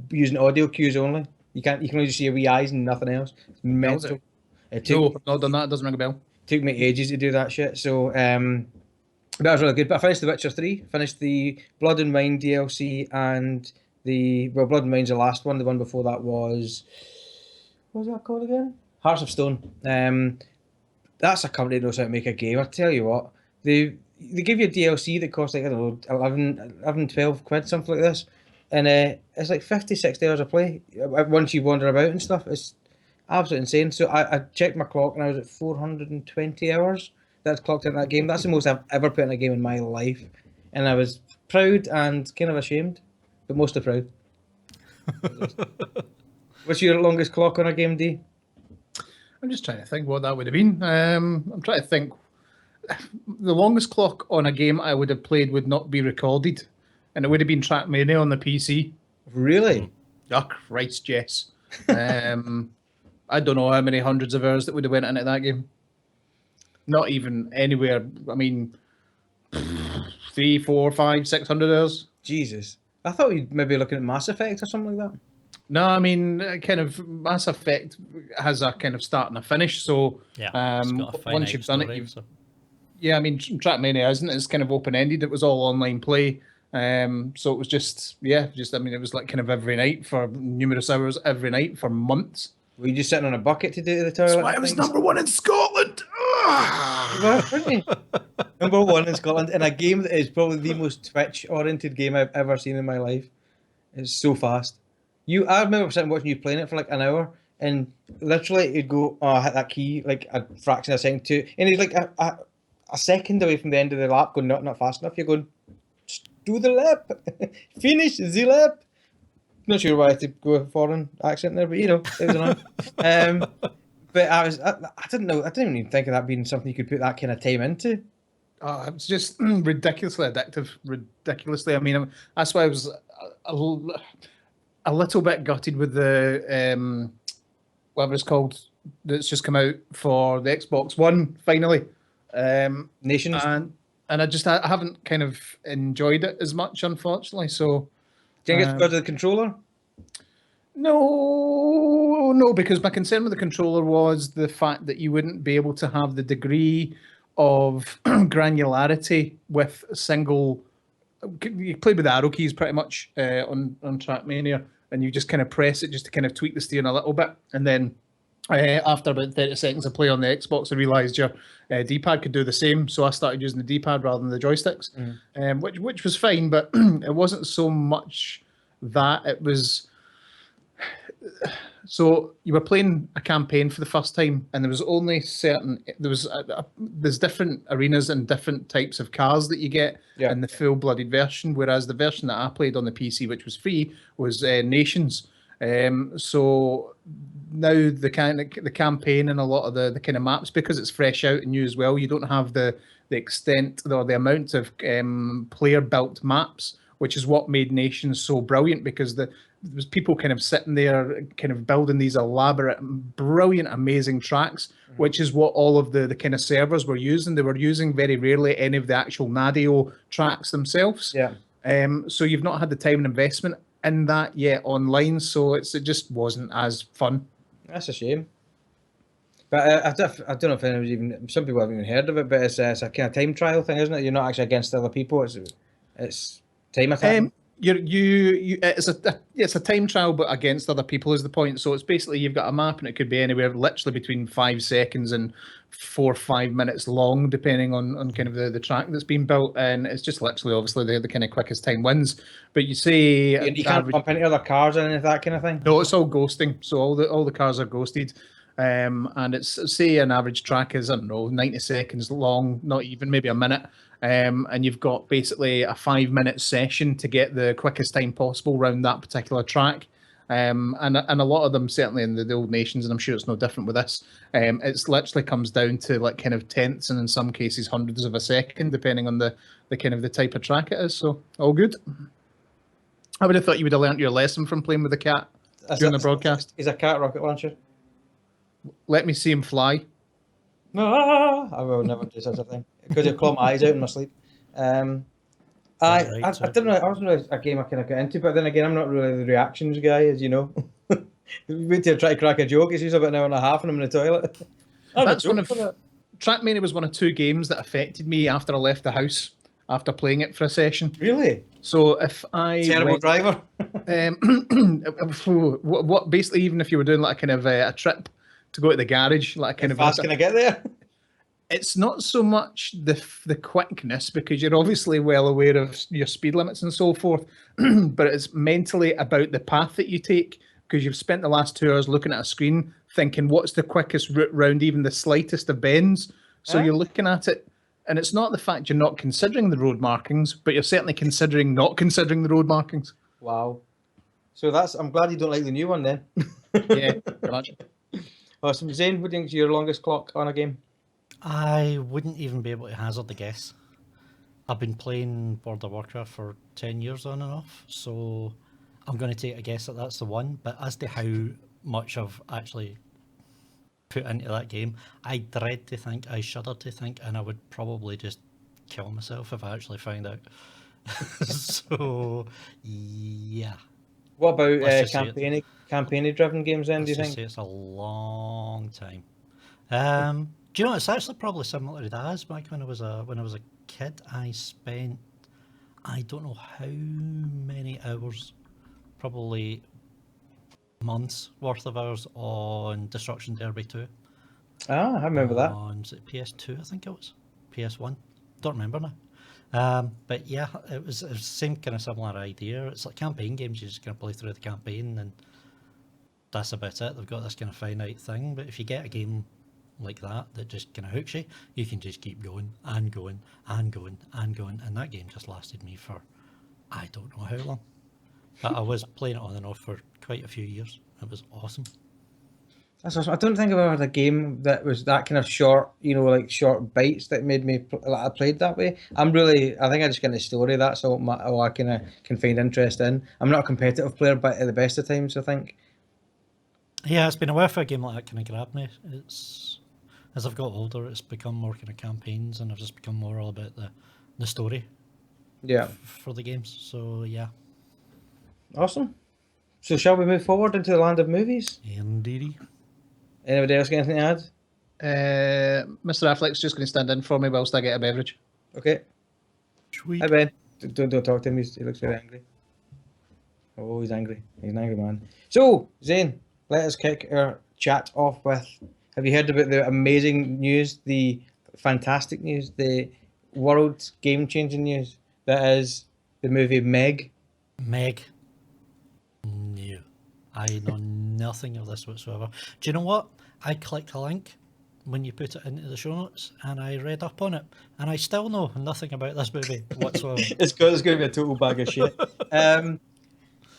using audio cues only. You can only just see your wee eyes and nothing else. It's mental. It No, took I've not done that. It doesn't ring a bell. took me ages to do that shit. So that was really good. But I finished The Witcher 3, finished the Blood and Wine DLC, and Blood and Wine's the last one. The one before that was, what was that called again? Hearts of Stone. That's a company that knows how to make a game. I tell you what, they give you a DLC that costs like, I don't know, 11, 12 quid, something like this. And it's like 50, 60 hours of play once you wander about and stuff. It's absolutely insane. So I checked my clock and I was at 420 hours. That's clocked in that game. That's the most I've ever put in a game in my life. And I was proud and kind of ashamed, but mostly proud. What's your longest clock on a game, D? I'm just trying to think what that would have been. I'm trying to think. The longest clock on a game I would have played would not be recorded, and it would have been Trackmania on the PC. Really? Oh, Christ, yes. I don't know how many hundreds of hours that would have went into that game. Not even anywhere. I mean, 300, 400, 500, 600 hours. Jesus. I thought you'd maybe looking at Mass Effect or something like that. No, I mean, kind of Mass Effect has a kind of start and a finish. So Yeah, it's got a finite once you've done story, it, you've, so. yeah, I mean, Trackmania isn't. It's kind of open ended. It was all online play. So it was just I mean, it was like kind of every night for numerous hours every night for months. Were you just sitting on a bucket to do the toilet? That's why I was #1 in Scotland. Number one in Scotland in a game that is probably the most Twitch-oriented game I've ever seen in my life. It's so fast. I remember sitting watching you playing it for like an hour, and literally you'd go, "Oh, I hit that key like a fraction of a second too," and he's like a second away from the end of the lap, going, "Not fast enough." You're going, "Just do the lap, finish the lap." Not sure why I had to go with a foreign accent there, but you know, it was annoying. But I didn't know. I didn't even think of that being something you could put that kind of time into. Oh, it was just ridiculously addictive. Ridiculously. I mean, that's why I was a little bit gutted with the whatever it's called that's just come out for the Xbox One finally. Nations. And I haven't kind of enjoyed it as much, unfortunately. So. Do you think it's because of the controller? No, because my concern with the controller was the fact that you wouldn't be able to have the degree of granularity with single. You play with the arrow keys pretty much on Trackmania, and you just kind of press it just to kind of tweak the steering a little bit, and then after about 30 seconds of play on the Xbox, I realised your D-pad could do the same, so I started using the D-pad rather than the joysticks, which was fine, but it wasn't so much that. It was so you were playing a campaign for the first time, and there was only there's different arenas and different types of cars that you get in the full-blooded version, whereas the version that I played on the PC, which was free, was Nations. So now the campaign and a lot of the kind of maps, because it's fresh out and new as well, you don't have the extent or the amount of player built maps, which is what made Nations so brilliant, because there was people kind of sitting there kind of building these elaborate, brilliant, amazing tracks, which is what all of the kind of servers were using. They were using very rarely any of the actual Nadio tracks themselves. So you've not had the time and investment in that yet online, so it just wasn't as fun. That's a shame. But I don't know if anyone's even, some people haven't even heard of it, but it's a kind of time trial thing, isn't it? You're not actually against other people. It's time attack. It's a time trial, but against other people is the point. So it's basically you've got a map, and it could be anywhere literally between 5 seconds and 4 or 5 minutes long, depending on kind of the track that's been built. And it's just literally, obviously, the kind of quickest time wins. But you say you can't bump into other cars or any of that kind of thing. No, it's all ghosting. So all the cars are ghosted. And it's, say, an average track is, I don't know, 90 seconds long, not even, maybe a minute. And you've got basically a 5-minute session to get the quickest time possible around that particular track. And a lot of them, certainly in the old nations, and I'm sure it's no different with this. It's literally comes down to like kind of tenths and in some cases hundreds of a second, depending on the kind of the type of track it is. So all good. I would have thought you would have learnt your lesson from playing with the cat during the broadcast. Is a cat rocket launcher? Let me see him fly. No, I will never do such a thing because I claw my eyes out in my sleep. I don't know. I wasn't really a game I kind of got into, but then again, I'm not really the reactions guy, as you know. Wait till I try to crack a joke. It's usually about an hour and a half, and I'm in the toilet. Trackmania was one of 2 games that affected me after I left the house after playing it for a session. Really? So if I terrible driver. What basically, even if you were doing like kind of a trip to go to the garage, like kind How fast can I get there? It's not so much the quickness, because you're obviously well aware of your speed limits and so forth, but it's mentally about the path that you take, because you've spent the last 2 hours looking at a screen thinking what's the quickest route round even the slightest of bends. So you're looking at it, and it's not the fact you're not considering the road markings, but you're certainly considering not considering the road markings. Wow. So I'm glad you don't like the new one then. Yeah, pretty much. Awesome. Zane, what do you think is your longest clock on a game? I wouldn't even be able to hazard a guess. I've been playing World of Warcraft for 10 years on and off, so I'm going to take a guess that that's the one. But as to how much I've actually put into that game, I dread to think, I shudder to think, and I would probably just kill myself if I actually found out. So, yeah. What about campaign-driven games then, do you think? Let's just say it's a long time. Do you know, it's actually probably similar to Daz. Back when I was a kid, I spent, I don't know how many hours, probably months worth of hours on Destruction Derby 2. Ah, I remember that. Was it PS2? I think it was PS1. Don't remember now. But yeah, it was the same kind of similar idea. It's like campaign games. You're just going to play through the campaign, and that's about it. They've got this kind of finite thing. But if you get a game like that just kind of hooks you, you can just keep going and going and going and going. And that game just lasted me for I don't know how long. But I was playing it on and off for quite a few years. It was awesome. That's awesome. I don't think I've ever had a game that was that kind of short, like short bites that made me I played that way. I think I just get the story. That's all I kind of can find interest in. I'm not a competitive player, but at the best of times, I think. Yeah, it's been a while for a game like that kind of grabbed me. It's, as I've got older, it's become more kind of campaigns, and I've just become more all about the story. Yeah. For the games. So yeah. Awesome. So shall we move forward into the land of movies? Indeedy. Anybody else got anything to add? Mr. Affleck's just going to stand in for me whilst I get a beverage. Okay. Sweet. Hi, Ben. Don't talk to him. He looks very angry. Oh, he's angry. He's an angry man. So, Zane, let us kick our chat off with, have you heard about the amazing news, the fantastic news, the world game-changing news that is the movie Meg? Meg. No. I know nothing of this whatsoever. Do you know what? I clicked a link when you put it into the show notes, and I read up on it, and I still know nothing about this movie whatsoever. It's going to be a total bag of shit.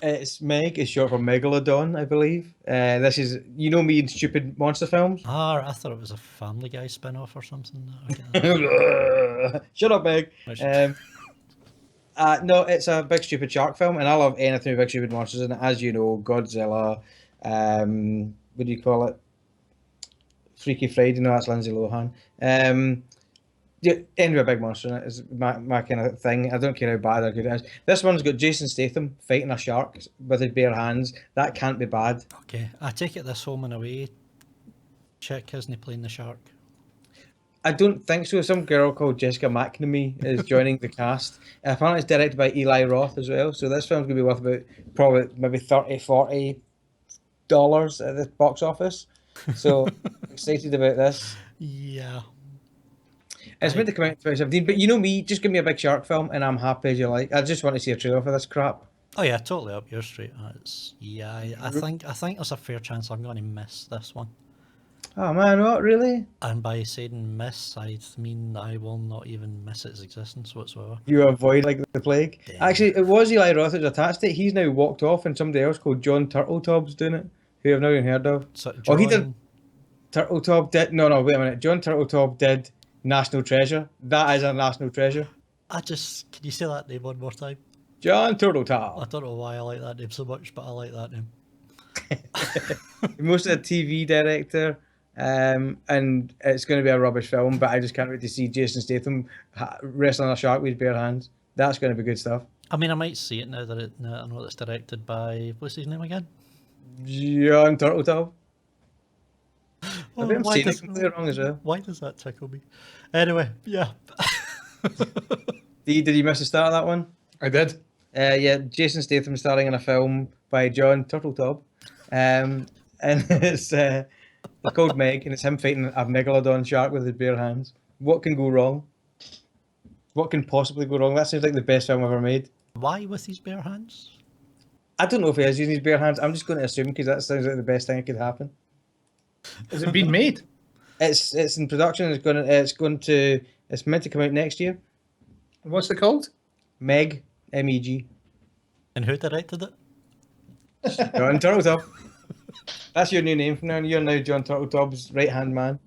It's Meg. It's short for Megalodon, I believe. This is, me in stupid monster films. I thought it was a Family Guy spin-off or something. Shut up, Meg. No, it's a big stupid shark film, and I love anything with big stupid monsters in it. As you know, Godzilla. What do you call it? Freaky Friday. No, that's Lindsay Lohan. Anyway, a big monster in it is my kind of thing. I don't care how bad or good it is. This one's got Jason Statham fighting a shark with his bare hands. That can't be bad. Okay, I take it this Home and Away chick isn't playing the shark. I don't think so. Some girl called Jessica McNamee is joining the cast. Apparently, it's directed by Eli Roth as well. So this film's going to be worth about probably maybe $30-40 at the box office. So excited about this. Yeah. It's meant to come out in 2017, but you know me, just give me a big shark film and I'm happy as you like. I just want to see a trailer for this crap. Oh yeah, totally up your street. I think there's a fair chance I'm going to miss this one. Oh man, what really? And by saying miss, I mean I will not even miss its existence whatsoever. You avoid like the plague. Damn. Actually, it was Eli Roth who's attached to it. He's now walked off, and somebody else called John Turtletop's doing it, who I've never even heard of. So, Oh, he did. John, Turtletop did. No, wait a minute. John Turtletop did National Treasure. That is a national treasure. can you say that name one more time? John I Turtletop. don't know why I like that name so much, but I like that name. Most of the TV director. And it's going to be a rubbish film, but I just can't wait to see Jason Statham wrestling a shark with his bare hands. That's going to be good stuff. I mean, I might see it now that I know it's directed by, what's his name again? John Turtletop. Oh, I bet I'm saying it completely wrong as well. Why does that tickle me? Anyway, yeah. Did you miss the start of that one? I did. Yeah, Jason Statham starring in a film by John Turtletop. And it's called Meg, and it's him fighting a megalodon shark with his bare hands. What can go wrong? What can possibly go wrong? That sounds like the best film ever made. Why with his bare hands? I don't know if he is using his bare hands. I'm just going to assume because that sounds like the best thing that could happen. Has it been made? It's in production. It's meant to come out next year. What's it called? Meg, MEG. And who directed it? John Turtletop. That's your new name from now on. You're now John Turtletop's right hand man.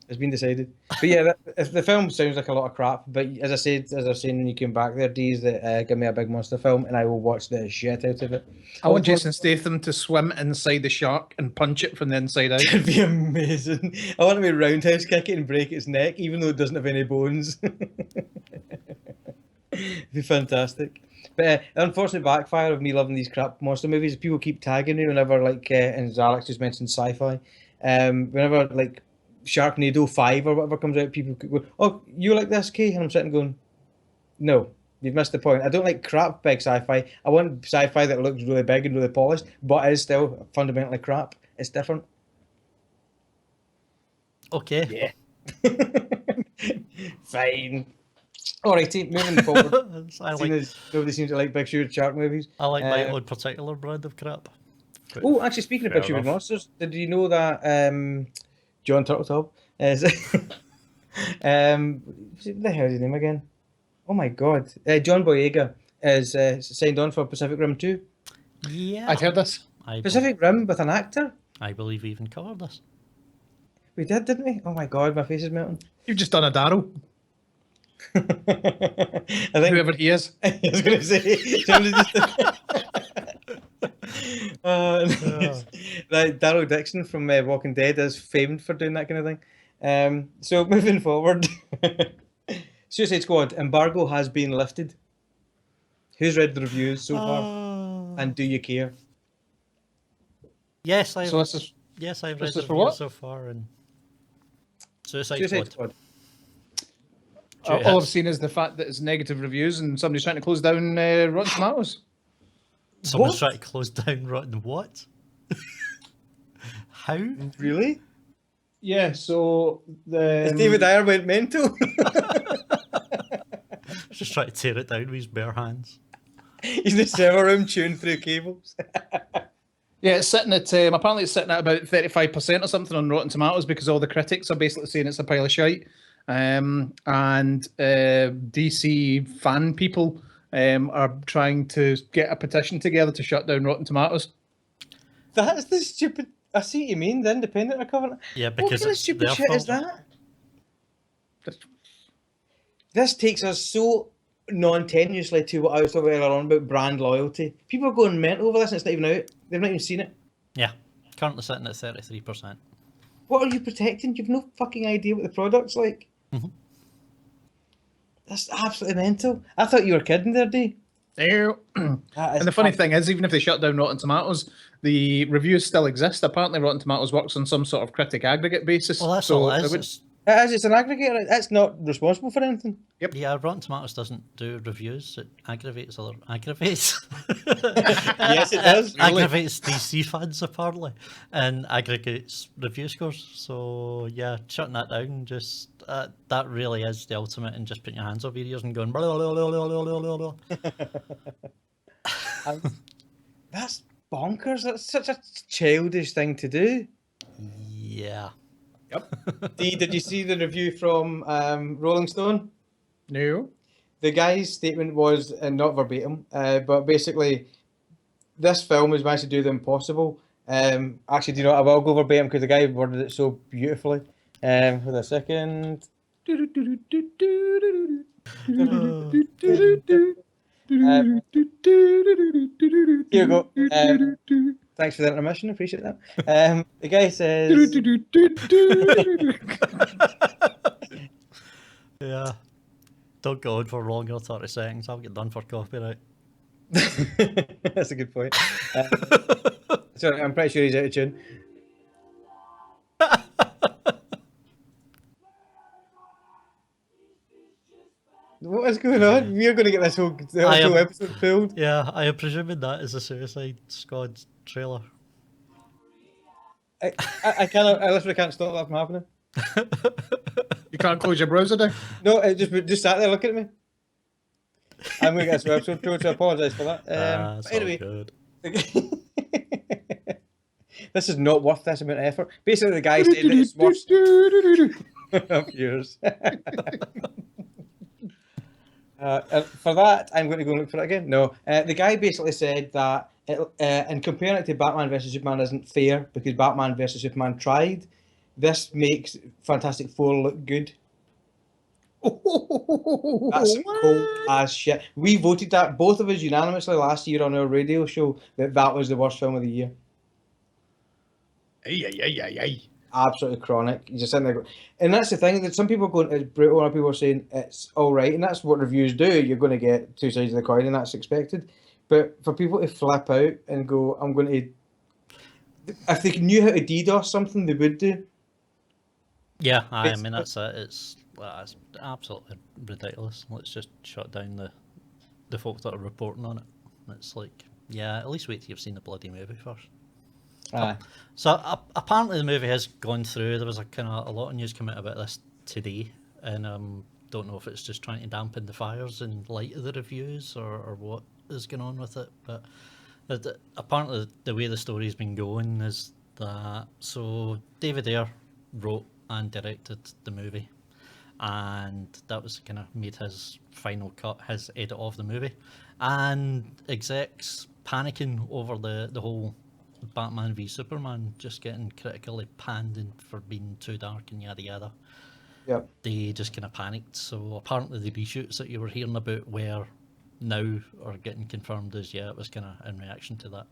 It's been decided. But yeah, the film sounds like a lot of crap. But as I was saying when you came back there, D's that give me a big monster film, and I will watch the shit out of it. I want Jason Statham to swim inside the shark and punch it from the inside out. It'd be amazing. I want to be roundhouse kick it and break its neck, even though it doesn't have any bones. It'd be fantastic. But the unfortunate backfire of me loving these crap monster movies, people keep tagging me whenever, like, and Alex just mentioned sci-fi. Whenever, like, Sharknado 5 or whatever comes out, people could go, "Oh, you like this, Kay?" And I'm sitting going, "No, you've missed the point. I don't like crap big sci-fi. I want sci-fi that looks really big and really polished, but is still fundamentally crap. It's different." Okay. Yeah. Fine. Alrighty, moving forward. Nobody seems to like big huge shark movies. I like my own particular brand of crap. Oh, actually, speaking of big huge monsters, did you know that John Turtletop is what the hell is his name again? Oh my god, John Boyega is signed on for Pacific Rim 2. Yeah. I'd heard this. Pacific Rim with an actor? I believe we even covered this. We did, didn't we? Oh my god, my face is melting. You've just done a Darrow. I think Whoever he is. I was going to say somebody just like Daryl Dixon from Walking Dead is famed for doing that kind of thing. So moving forward, Suicide Squad embargo has been lifted. Who's read the reviews so far, and do you care? Yes, I've So this is read this the is for reviews what? so far, and Suicide Suicide Squad. Squad. all I've seen is the fact that it's negative reviews and somebody's trying to close down Rotten Tomatoes. Someone's What? trying to close down Rotten what? How? Really? Yeah, so the David Ayer went mental. Just trying to tear it down with his bare hands. He's in the server room chewing through cables. Yeah, it's sitting at apparently it's sitting at about 35% or something on Rotten Tomatoes because all the critics are basically saying it's a pile of shite. And DC fan people are trying to get a petition together to shut down Rotten Tomatoes. That's the stupid. I see what you mean. The independent are covering it. Yeah, What because kind of it's stupid their shit is fault. that? This takes us so non-tenuously to what I was talking earlier on about brand loyalty. People are going mental over this and it's not even out. They've not even seen it. Yeah, currently sitting at 33%. What are you protecting? You've no fucking idea what the product's like. Mhm. That's absolutely mental. I thought you were kidding there, Dee. Ew. That is And the funny thing is, even if they shut down Rotten Tomatoes, the reviews still exist. Apparently, Rotten Tomatoes works on some sort of critic aggregate basis. Well, that's so all it they is. would- It's an aggregator. It's not responsible for anything. Yeah, Rotten Tomatoes doesn't do reviews. It aggravates aggravates. Yes, it does. Aggravates DC fans apparently, and aggregates review scores. So yeah, shutting that down just that really is the ultimate in just putting your hands over your ears and going. Blah, blah, blah, blah, blah, blah, blah. That's bonkers. That's such a childish thing to do. Yeah. Dee, did you see the review from Rolling Stone? No. The guy's statement was, and not verbatim, but basically, this film has managed to do the impossible. Actually, do you know what? I will go verbatim because the guy worded it so beautifully. Hold a second. Here you go. Thanks for the intermission. Appreciate that. The guy says, Yeah. Don't go on for longer than 30 seconds. I'll get done for copyright. that's a good point. Sorry, I'm pretty sure he's out of tune. What is going on? We're going to get this whole episode filled. Yeah, I am presuming that is a Suicide Squad trailer. I literally can't stop that from happening. You can't close your browser down? No, it just sat there looking at me. I'm going to get this episode filled, so I apologise for that. That's Anyway, all good. this is not worth this amount of effort. Basically, the guy said that it's worse. Of yours. For that, I'm going to go and look for it again. No, the guy basically said that in comparing it to Batman vs Superman isn't fair because Batman vs Superman tried. This makes Fantastic Four look good. That's cold as shit. We voted that, both of us unanimously last year on our radio show, that was the worst film of the year. Absolutely chronic. You just sitting there, and that's the thing that some people are going, it's brutal, and people are saying it's all right, and that's what reviews do. You're going to get two sides of the coin, and that's expected. But for people to flip out and go, I'm going to, if they knew how to DDoS something, they would do. Yeah, I mean that's it. It's absolutely ridiculous. Let's just shut down the folk that are reporting on it. It's like, yeah, at least wait till you've seen the bloody movie first. So apparently the movie has gone through. There was a lot of news coming out about this today, and don't know if it's just trying to dampen the fires in light of the reviews or what is going on with it. But apparently the way the story's been going is that David Ayer wrote and directed the movie, and that was kind of made his final cut, his edit of the movie, and execs panicking over the whole Batman v Superman just getting critically panned for being too dark and yada yada. Yep. They just kind of panicked. So apparently the reshoots that you were hearing about were now are getting confirmed as it was kind of in reaction to that.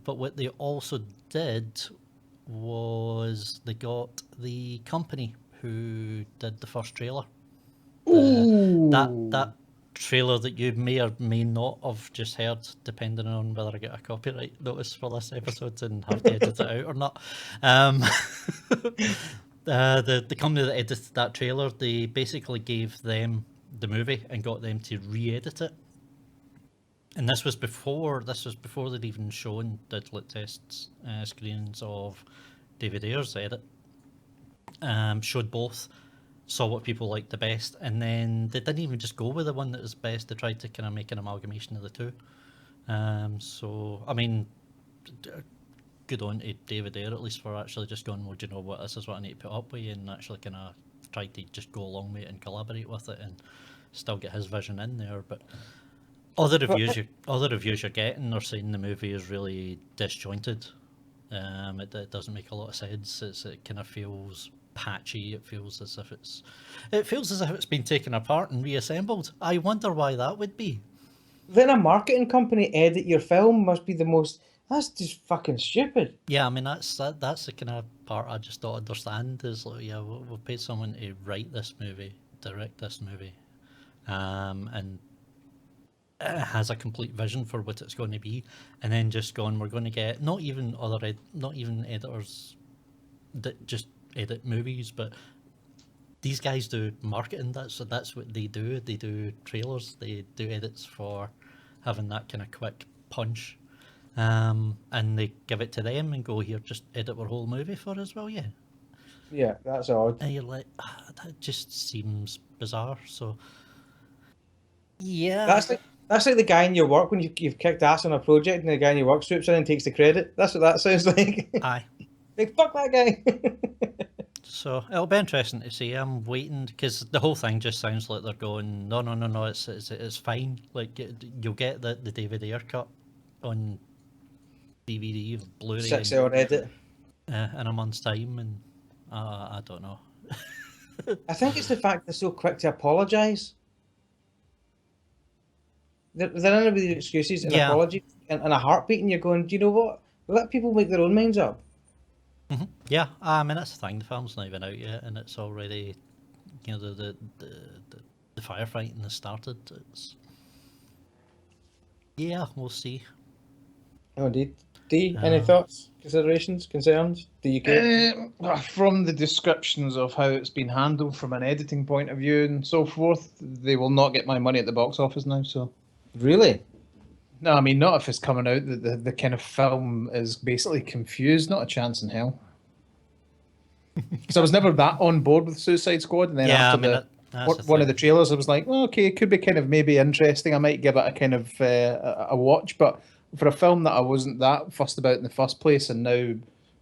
But what they also did was they got the company who did the first trailer. That trailer that you may or may not have just heard, depending on whether I get a copyright notice for this episode and have to edit it out or not. The company that edited that trailer, they basically gave them the movie and got them to re-edit it. And this was before they'd even shown digital tests screenings of David Ayer's edit. Showed both, saw what people liked the best, and then they didn't even just go with the one that was best. They tried to kind of make an amalgamation of the two. So I mean, good on to David Ayer at least for actually just going, well, do you know what, this is what I need to put up with, and actually kind of tried to just go along with it and collaborate with it and still get his vision in there. But other reviews you're getting are saying the movie is really disjointed. It doesn't make a lot of sense. It kind of feels patchy. It feels as if it's been taken apart and reassembled. I wonder why that would be. Then a marketing company edit your film must be the most. That's just fucking stupid. Yeah, I mean that's the kind of part I just don't understand. Is like, yeah, we've paid someone to write this movie, direct this movie, and it has a complete vision for what it's going to be, and then just gone, we're going to get not even editors that just edit movies, but these guys do marketing. That's what they do. They do trailers. They do edits for having that kind of quick punch, and they give it to them and go, here, just edit our whole movie for us. Well, yeah. Yeah, that's odd. And you're like, that just seems bizarre. So, yeah. That's like the guy in your work when you've kicked ass on a project and the guy in your work swoops in and takes the credit. That's what that sounds like. Aye. Like, fuck that guy. So it'll be interesting to see. I'm waiting because the whole thing just sounds like they're going, no, it's fine. Like you'll get the David Ayer cut on DVD, Blu-ray, 6-hour edit. in a month's time, and I don't know. I think it's the fact they're so quick to apologise. They're in with the excuses and Yeah. apologies and a heartbeat, and you're going, do you know what? Let people make their own minds up. Yeah, I mean that's the thing. The film's not even out yet, and it's already, the firefighting has started. Yeah, we'll see. Oh, indeed. D, any thoughts, considerations, concerns? Do you care? From the descriptions of how it's been handled from an editing point of view and so forth, they will not get my money at the box office now. So, Really? no, I mean, not if it's coming out that the kind of film is basically confused. Not a chance in hell. Because I was never that on board with Suicide Squad, and then Yeah, after I mean, that's one of the trailers, I was like, well, okay, it could be kind of maybe interesting. I might give it a kind of a watch, but for a film that I wasn't that fussed about in the first place, and now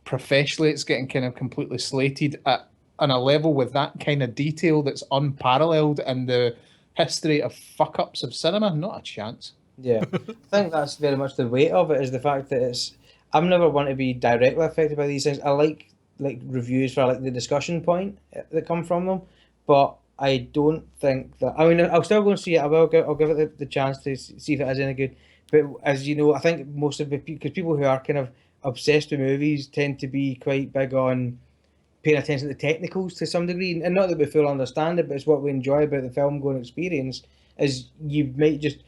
professionally it's getting kind of completely slated on a level with that kind of detail that's unparalleled in the history of fuck-ups of cinema, not a chance. Yeah. I think that's very much the weight of it, is the fact that it's... I'm never one to be directly affected by these things. I like reviews for the discussion point that come from them, but I don't think that... I mean, I'll still go and see it. I'll give it the chance to see if it is any good. But as you know, I think most of the... Because people who are kind of obsessed with movies tend to be quite big on paying attention to the technicals to some degree, and not that we fully understand it, but it's what we enjoy about the film going experience. Is you might just...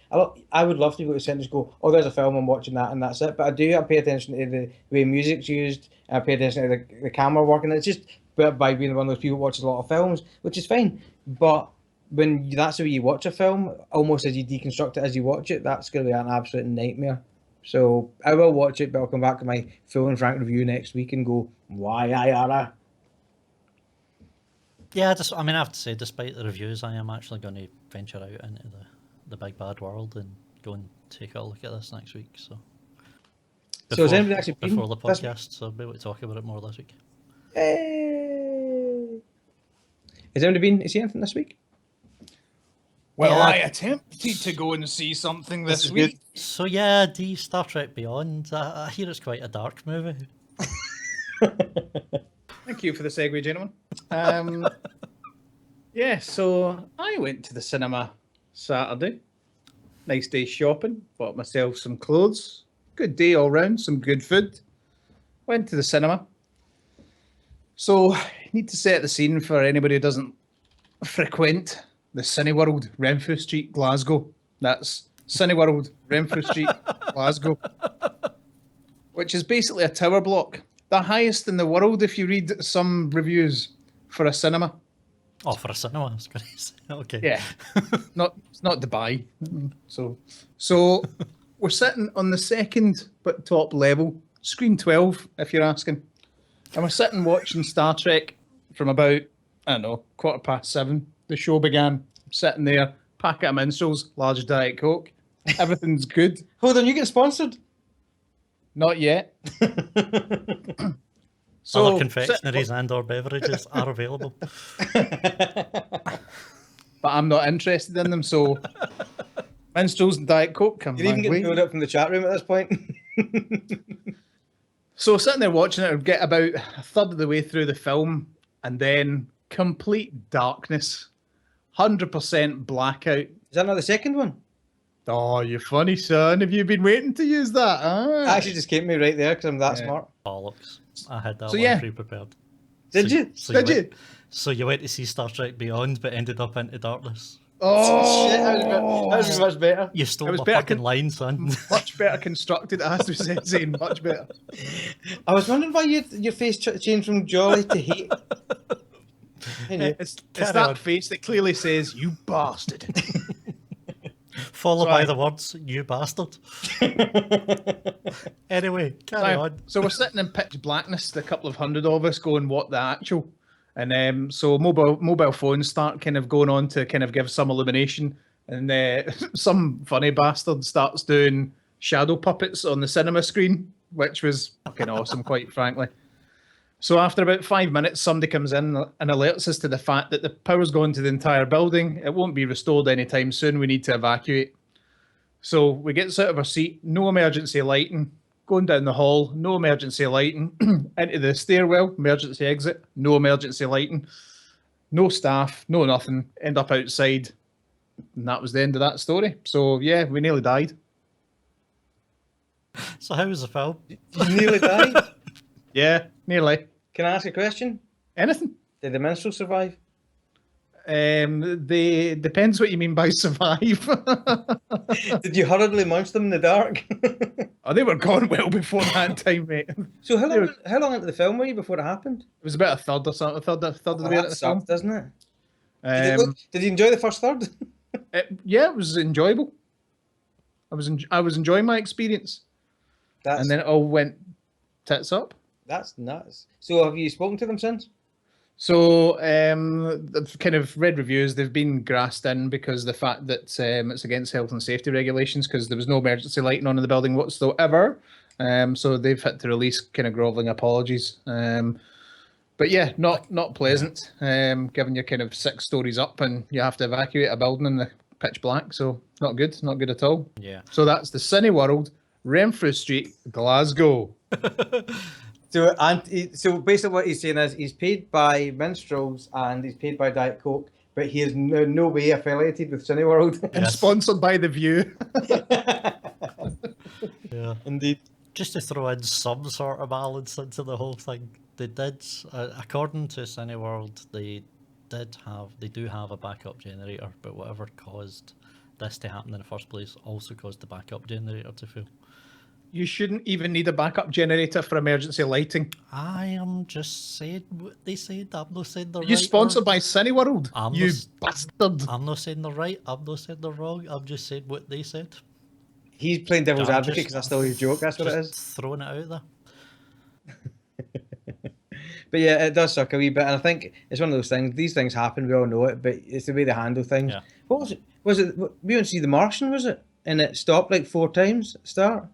I would love to go to the cinema and just go, oh, there's a film, I'm watching that, and that's it. But I pay attention to the way music's used, I pay attention to the camera work, and it's just by being one of those people who watches a lot of films, which is fine. But when that's the way you watch a film, almost as you deconstruct it as you watch it, that's going to be an absolute nightmare. So I will watch it, but I'll come back to my full and frank review next week and go, why I are. Yeah, I mean, I have to say, despite the reviews, I am actually going to venture out into the big bad world and go and take a look at this next week. So Has anybody actually been before the this podcast, so I'll be able to talk about it more this week. Hey. Has anybody been to see anything this week? Well, Yeah. I attempted to go and see something this week. So yeah, Star Trek Beyond. I hear it's quite a dark movie. Thank you for the segue, gentlemen. Yeah, so I went to the cinema Saturday. Nice day shopping. Bought myself some clothes. Good day all round. Some good food. Went to the cinema. So, need to set the scene for anybody who doesn't frequent the Cineworld, Renfrew Street, Glasgow. That's Cineworld, Renfrew Street, Glasgow. Which is basically a tower block. The highest in the world if you read some reviews for a cinema. Oh, for a cinema, I was going to say. Okay. Yeah. It's not Dubai. So we're sitting on the second but top level, screen 12, if you're asking. And we're sitting watching Star Trek from about, 7:15. The show began. I'm sitting there, packet of minstrels, large Diet Coke. Everything's good. Hold on, you get sponsored? Not yet. Other confectionaries and/or beverages are available. But I'm not interested in them, so minstrels and Diet Coke come You're my even getting way. pulled up from the chat room at this point. So sitting there watching it, I'd get about a third of the way through the film, and then complete darkness, 100% blackout. Is that not the second one? Oh, you funny son! Have you been waiting to use that? It actually just came to me right there because I'm that smart. Bollocks. I had that So, one yeah. pre-prepared. Did you? So you went to see Star Trek Beyond, but ended up into darkness. Oh, Shit, that was much better. You stole It was my better fucking line, son. much better constructed, as to saying, much better. I was wondering why your face changed from jolly to hate. It's Carry that on. face that clearly says, "You bastard." Followed So by I- the words, you bastard. Anyway, carry on. So we're sitting in pitch blackness, a couple of hundred of us going, "What the actual?" And so mobile phones start kind of going on to kind of give some illumination, and some funny bastard starts doing shadow puppets on the cinema screen, which was fucking awesome, quite frankly. So after about 5 minutes, somebody comes in and alerts us to the fact that the power's gone to the entire building. It won't be restored anytime soon. We need to evacuate. So we get out of our seat, no emergency lighting. Going down the hall, no emergency lighting. Into the stairwell, emergency exit, no emergency lighting. No staff, no nothing. End up outside. And that was the end of that story. So yeah, we nearly died. So how was the film? Did you nearly die? Yeah, nearly. Can I ask a question? Anything. Did the minstrel survive? They depends what you mean by survive. Did you hurriedly munch them in the dark? Oh, they were gone well before that time, mate. It So how long into the film were you before it happened? was about a third or something, a third of the way into That the film. sucked, doesn't it? Did you enjoy the first third? Yeah, it was enjoyable. I was enjoying my experience, and then it all went tits up. That's nuts. So have you spoken to them since? So I've kind of read reviews. They've been grassed in because the fact that it's against health and safety regulations because there was no emergency lighting on in the building whatsoever. So they've had to release kind of grovelling apologies. But yeah, not pleasant. Given you're kind of 6 stories up and you have to evacuate a building in the pitch black. So not good at all. Yeah. So that's the Cineworld, Renfrew Street, Glasgow. So basically what he's saying is he's paid by minstrels and he's paid by Diet Coke, but he is no way affiliated with Cineworld. And Yes. sponsored by The View. Yeah. Indeed. Just to throw in some sort of balance into the whole thing, they did, according to Cineworld, they do have a backup generator, but whatever caused this to happen in the first place also caused the backup generator to fail. You shouldn't even need a backup generator for emergency lighting. I am just saying what they said. I'm not saying they're Are you right. sponsored by Cineworld? I'm You not- bastard. I'm not saying they're right. I'm not saying they're wrong. I'm just saying what they said. He's playing devil's I'm advocate just- because that's still his joke. That's what it Just is. throwing it out there. But yeah, it does suck a wee bit. And I think it's one of those things. These things happen. We all know it, but it's the way they handle things. Yeah. What was it? We went to see The Martian, was it? And it stopped like 4 times at the start.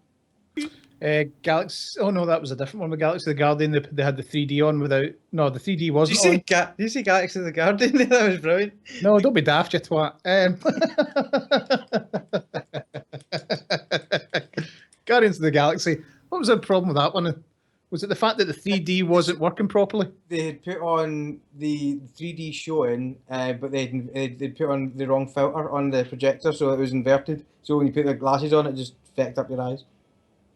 Galaxy. Oh no, that was a different one. With Galaxy of the Guardian, they had the 3D on without. No, the 3D Did you wasn't see, on. did you see Galaxy of the Guardian? That was brilliant. No, don't be daft, you twat. Guardians of the Galaxy. What was the problem with that one? Was it the fact that the 3D wasn't working properly? They had put on the 3D showing, but they'd put on the wrong filter on the projector, so it was inverted. So when you put the glasses on, it just fecked up your eyes.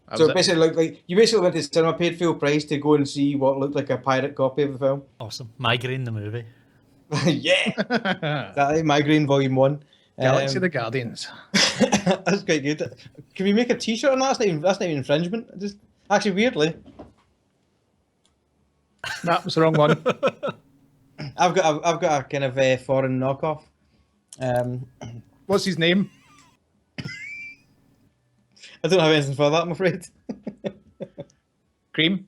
That So was it basically looked like you basically went to the cinema, paid full price to go and see what looked like a pirate copy of the film. Awesome. Migraine the movie. Yeah, it. that Migraine Volume 1. Galaxy of the Guardians. That's quite good. Can we make a T-shirt on that? That's not even infringement. Just actually weirdly, That was the wrong one. I've got a kind of foreign knockoff. What's his name? I don't have anything for that, I'm afraid. Cream.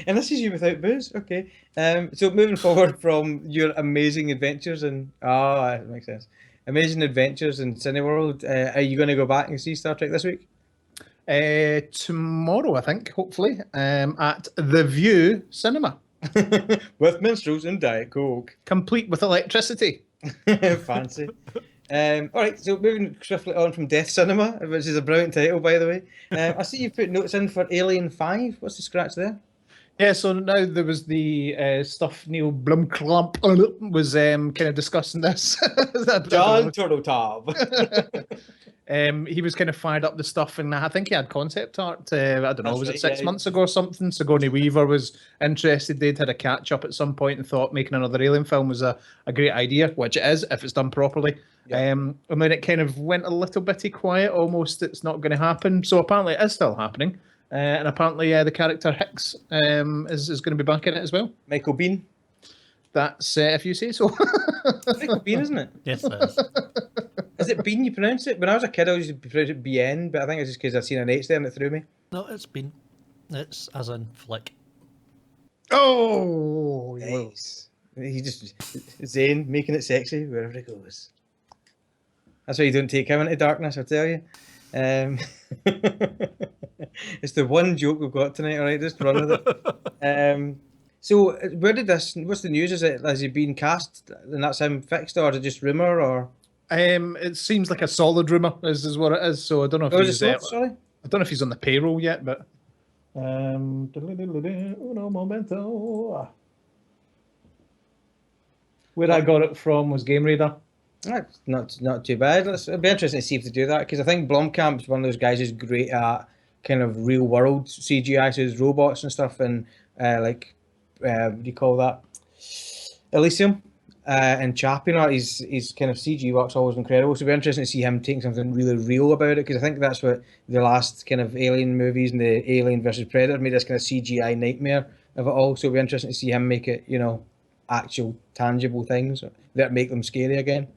And this is you without booze. Okay. So moving forward from your amazing adventures that makes sense. Amazing adventures in Cineworld. Are you going to go back and see Star Trek this week? Tomorrow, I think, hopefully, at The View Cinema, With minstrels and Diet Coke. complete with electricity. Fancy. All right, so moving swiftly on from Death Cinema, which is a brilliant title, by the way. I see you put notes in for Alien 5. What's the scratch there? Yeah, so now there was the stuff Neil Blomkamp was kind of discussing this. John Turtletop. He was kind of fired up the stuff, and I think he had concept art. I don't know, That's was right, it 6 yeah. months ago or something? Sigourney Weaver was interested. They'd had a catch up at some point and thought making another Alien film was a great idea, which it is if it's done properly. Yeah. And then it kind of went a little bitty quiet, almost it's not going to happen. So apparently it is still happening. And apparently the character Hicks is going to be back in it as well. Michael Bean. That's if you say so. Michael Bean, isn't it? Yes, it is. Is it Bean you pronounce it? When I was a kid, I used to pronounce it BN, but I think it's just because I've seen an H there and it threw me. No, it's been. It's as in flick. Oh, Nice. He just Zane making it sexy wherever he goes. That's why you don't take him into darkness, I tell you. It's the one joke we've got tonight. All right, just run with it. So where did this? What's the news? Is it has he been cast and that's him fixed, or is it just rumor? Or It seems like a solid rumor is what it is. So I don't know if oh, is it he's so? Sorry. I don't know if he's on the payroll yet, but uno momento. Where I got it from was Game Radar. That's not too bad. It'll be interesting to see if they do that because I think Blomkamp's one of those guys who's great at kind of real world CGI, so his robots and stuff, and what do you call that? Elysium and Chappie. He's kind of CG work's always incredible. So it'll be interesting to see him taking something really real about it because I think that's what the last kind of Alien movies and the Alien versus Predator made this kind of CGI nightmare of it all. So it'll be interesting to see him make it, actual tangible things that make them scary again.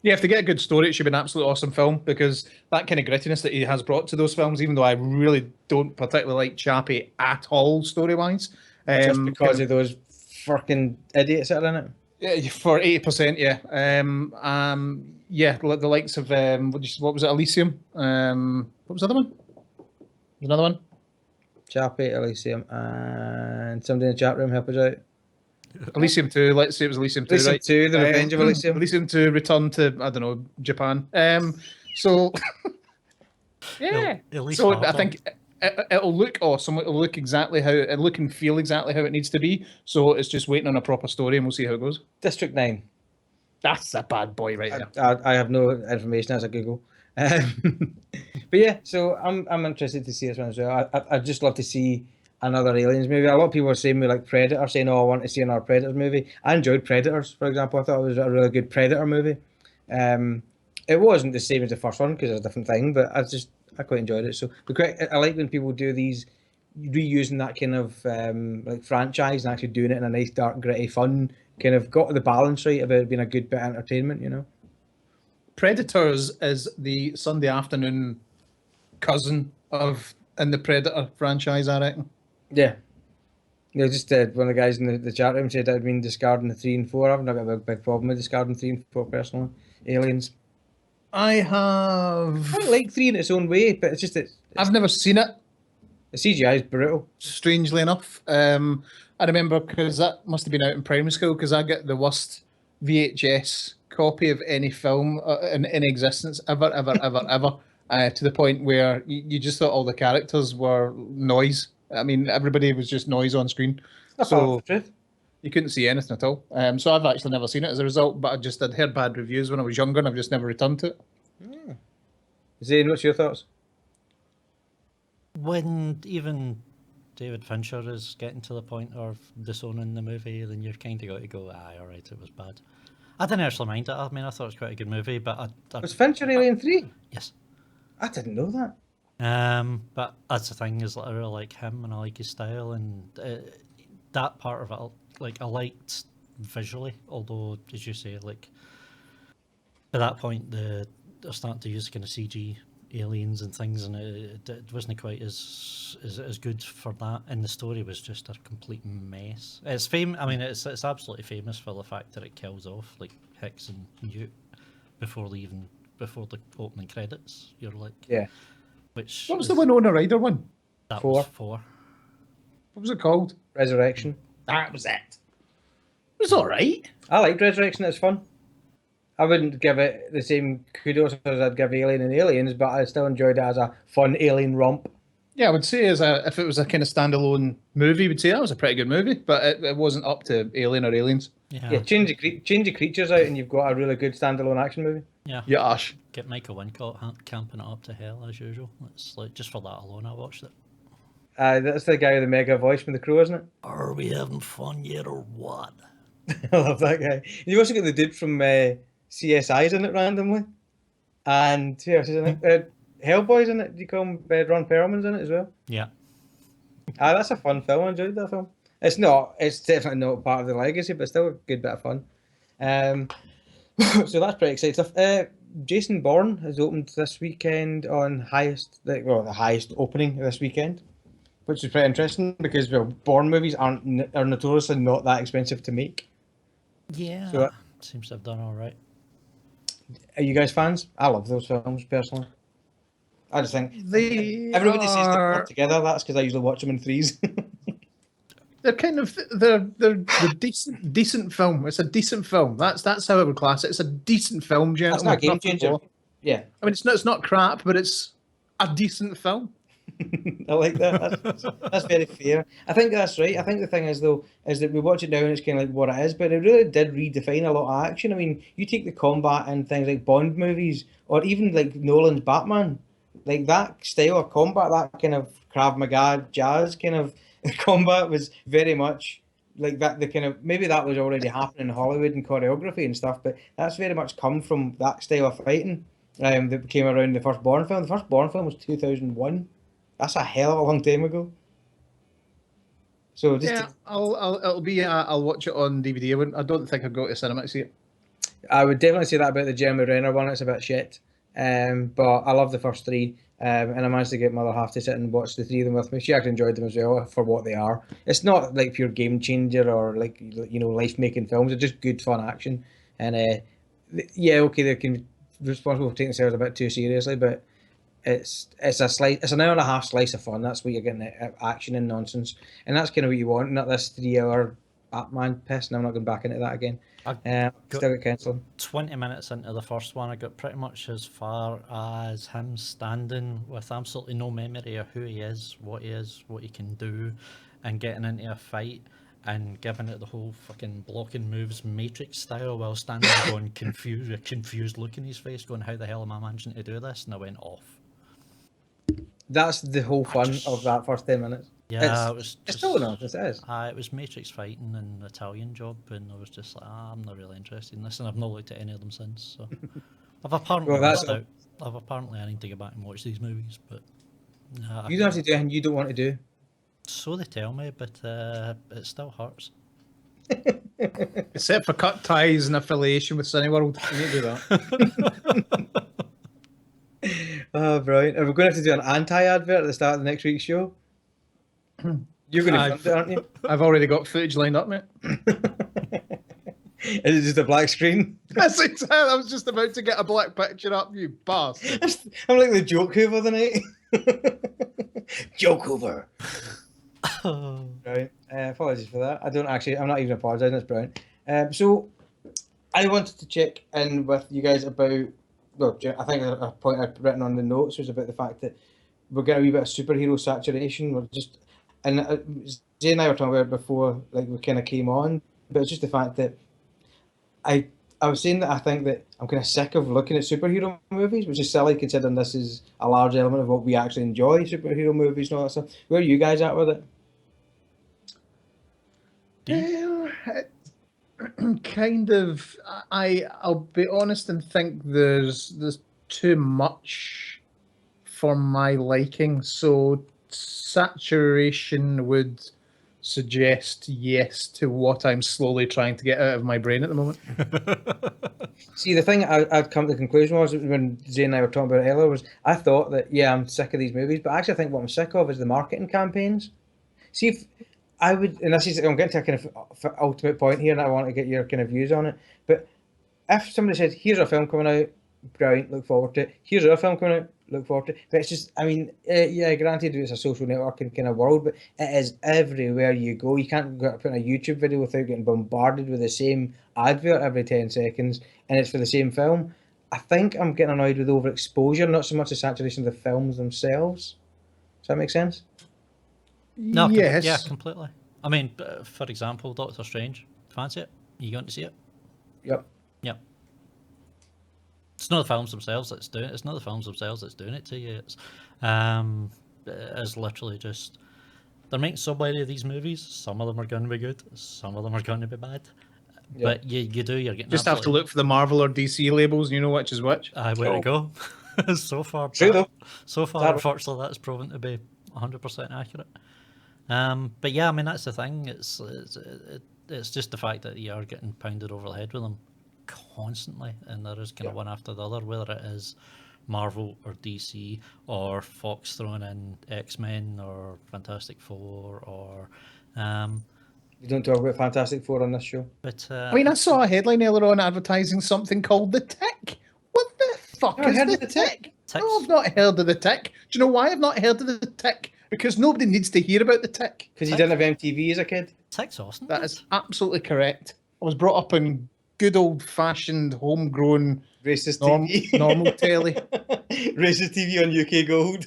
Yeah, if they get a good story, it should be an absolute awesome film because that kind of grittiness that he has brought to those films, even though I really don't particularly like Chappie at all story-wise. Just because of those fucking idiots that are in it? Yeah, for 80%, yeah. Yeah, the likes of, what was it, Elysium? What was the other one? There's another one? Chappie, Elysium, and somebody in the chat room help us out. Elysium 2, let's say it was Elysium 2, Elysium right? 2, The Revenge of Elysium. Elysium 2, Return to, I don't know, Japan. So, yeah. So I think it'll look awesome. It'll look and feel exactly how it needs to be. So it's just waiting on a proper story and we'll see how it goes. District 9. That's a bad boy right there. I have no information as I Google. But yeah, so I'm interested to see this one as well. I'd just love to see another Aliens movie. A lot of people are saying me like Predator, saying, "Oh, I want to see another Predators movie." I enjoyed Predators, for example. I thought it was a really good Predator movie. It wasn't the same as the first one because it's a different thing, but I quite enjoyed it. So I like when people do these reusing that kind of like franchise and actually doing it in a nice, dark, gritty, fun kind of got the balance right about it being a good bit of entertainment. Predators is the Sunday afternoon cousin in the Predator franchise, I reckon. Yeah. Just one of the guys in the chat room said I'd been discarding the 3 and 4. I've not got a big problem with discarding 3 and 4 personally. Aliens. I like 3 in its own way, but it's just that I've never seen it. The CGI is brutal. Strangely enough. I remember because that must have been out in primary school because I get the worst VHS copy of any film in existence ever, to the point where you just thought all the characters were noise. I mean, everybody was just noise on screen. So you couldn't see anything at all. So I've actually never seen it as a result, but I'd heard bad reviews when I was younger and I've just never returned to it. Zane, what's your thoughts? When even David Fincher is getting to the point of disowning the movie, then you've kind of got to go, aye, all right, it was bad. I didn't actually mind it. I mean, I thought it was quite a good movie, but Was Fincher Alien 3? Yes. I didn't know that. But that's the thing is, I really like him and I like his style, and that part of it, I liked visually. Although, as you say, at that point, they're starting to use kind of CG aliens and things, and it wasn't quite as good for that. And the story was just a complete mess. It's it's absolutely famous for the fact that it kills off Hicks and Newt before the opening credits. You're like, yeah. What was the Winona Ryder one? That was 4. What was it called? Resurrection. That was it. It was all right. I liked Resurrection. It's fun. I wouldn't give it the same kudos as I'd give Alien and Aliens, but I still enjoyed it as a fun alien romp. Yeah, I would say if it was a kind of standalone movie, we'd say that was a pretty good movie, but it wasn't up to Alien or Aliens. Yeah, change the creatures out and you've got a really good standalone action movie. Yeah. Yeah, Ash. Get Michael Wincott camping it up to hell as usual. It's just for that alone I watched it. That's the guy with the mega voice from The Crow, isn't it? Are we having fun yet or what? I love that guy. You also got the dude from CSI's in it randomly. And who else is in it? Hellboy's in it. Do you call him Ron Perlman's in it as well? Yeah. That's a fun film. I enjoyed that film. It's definitely not part of the legacy, but still a good bit of fun. So that's pretty exciting stuff. Jason Bourne has opened this weekend on the highest opening this weekend, which is pretty interesting because Bourne movies are notoriously not that expensive to make. Yeah, so seems to have done all right. Are you guys fans? I love those films personally. I just think They everybody says they're are. not together. That's because I usually watch them in threes. They're kind of they're decent film. It's a decent film. That's how I would class it. It's a decent film, That's gentlemen. not a game Nothing changer. more. Yeah, I mean, it's not crap, but it's a decent film. I like that. That's very fair. I think that's right. I think the thing is though, is that we watch it now and it's kind of like what it is, but it really did redefine a lot of action. I mean, you take the combat in things like Bond movies or even like Nolan's Batman, like that style of combat, that kind of Krav Maga jazz kind of combat was very much like that. The kind of maybe that was already happening in Hollywood and choreography and stuff, but that's very much come from that style of fighting. That came around the first Bourne film. The first Bourne film was 2001. That's a hell of a long time ago. So just Yeah, it'll be. I'll watch it on DVD. I don't think I'll go to cinema to see it. I would definitely say that about the Jeremy Renner one. It's a bit shit. But I love the first three. And I managed to get my other half to sit and watch the three of them with me. She actually enjoyed them as well for what they are. It's not like pure game changer or like life making films. They're just good fun action. And yeah, okay, they can be responsible for taking themselves a bit too seriously, but it's an hour and a half slice of fun. That's what you're getting, action and nonsense, and that's kind of what you want. Not this 3 hour Batman piss. And I'm not going back into that again. Still get cancelled. 20 minutes into the first one, I got pretty much as far as him standing with absolutely no memory of who he is, what he can do, and getting into a fight and giving it the whole fucking blocking moves Matrix style while standing there going a confused look in his face, going, how the hell am I managing to do this? And I went off. That's the whole fun of that first 10 minutes. Yeah, it was it's just, still not. This is. It was Matrix fighting and Italian job, and I was just like, I'm not really interested in this, and I've not looked at any of them since. So I've apparently missed out. I need to get back and watch these movies, but you don't have to do anything you don't want to do. So they tell me, but it still hurts. Except for cut ties and affiliation with Cineworld, you need to do that. Oh, brilliant! Are we going to have to do an anti-advert at the start of the next week's show? You're going to fund it, aren't you? I've already got footage lined up, mate. Is it just a black screen? That's exactly. I was just about to get a black picture up, you bastard. I'm like the joke Hoover the night. Joke Hoover. Right. Apologies for that. I'm not even apologising. It's brilliant. So I wanted to check in with you guys about. Well, I think a point I'd written on the notes was about the fact that we're getting a wee bit of superhero saturation. Zay and I were talking about it before, like we kind of came on, but it's just the fact that I was saying that I think that I'm kind of sick of looking at superhero movies, which is silly considering this is a large element of what we actually enjoy, superhero movies and all that stuff. Where are you guys at with it? Kind of. I'll be honest and think there's too much for my liking. So saturation would suggest yes to what I'm slowly trying to get out of my brain at the moment. See, the thing I'd come to the conclusion was when Zay and I were talking about it earlier was I thought that, yeah, I'm sick of these movies, but actually I think what I'm sick of is the marketing campaigns. See, if I would, and this is, I'm getting to a kind of ultimate point here and I want to get your kind of views on it, but if somebody said, here's a film coming out, brilliant, look forward to it. Here's a film coming out, look forward to it. But it's just, I mean, yeah, granted it's a social networking kind of world, but it is everywhere you go. You can't go put in a YouTube video without getting bombarded with the same advert every 10 seconds, and it's for the same film. I think I'm getting annoyed with overexposure, not so much the saturation of the films themselves. Does that make sense? No, yes. Yeah, completely. I mean, for example, Doctor Strange. Fancy it? You going to see it? Yep. Yep. It's not the films themselves that's doing it. It's not the films themselves that's doing it to you. It's literally just they're making so many of these movies. Some of them are going to be good. Some of them are going to be bad. Yep. But you're getting just have to look for the Marvel or DC labels, and you know which is which. Where to go. So far, unfortunately, that's proven to be 100% accurate. But yeah, I mean that's the thing. It's just the fact that you are getting pounded over the head with them constantly, and there is kind of one after the other, whether it is Marvel or DC or Fox throwing in X-Men or Fantastic Four or. You don't talk about Fantastic Four on this show. But I mean, I saw a headline earlier on advertising something called The Tick. What the fuck is The Tick? Ticks. No, I've not heard of the Tick. Do you know why I've not heard of the Tick? Because nobody needs to hear about the Tick. Because you didn't have MTV as a kid? Tick's awesome. That is absolutely correct. I was brought up in good old-fashioned, homegrown, Racist TV. normal telly. Racist TV on UK Gold.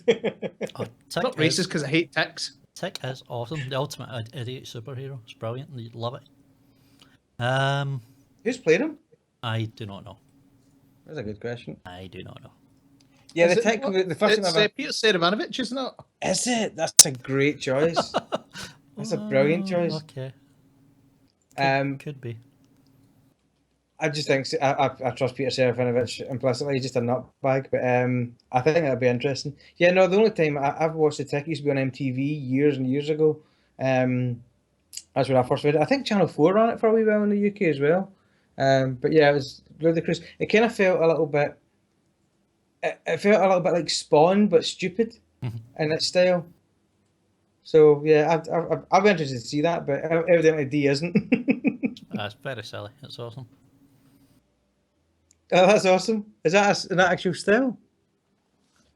Oh, I'm not racist because I hate ticks. Tick is awesome. The ultimate idiot superhero. It's brilliant. You love it. Who's played him? I do not know. That's a good question. I do not know. Yeah, Is the it Tick, what? the first It's time I've Peter Seranovich, isn't it? Is it? That's a great choice. That's a brilliant choice. Okay. Could be. I just think I trust Peter Serafinovich implicitly. He's just a nutbag, but I think that'd be interesting. Yeah, no, the only time I've watched the Tick used to be on MTV years and years ago. That's when I first read it. I think Channel 4 ran it for a wee while in the UK as well. But yeah, it was ludicrous. It kind of felt a little bit. It felt a little bit like Spawn, but stupid in its style. So yeah, I'd be interested to see that, but evidently D isn't. It's very silly. It's awesome. Oh, that's awesome. Is that an actual style?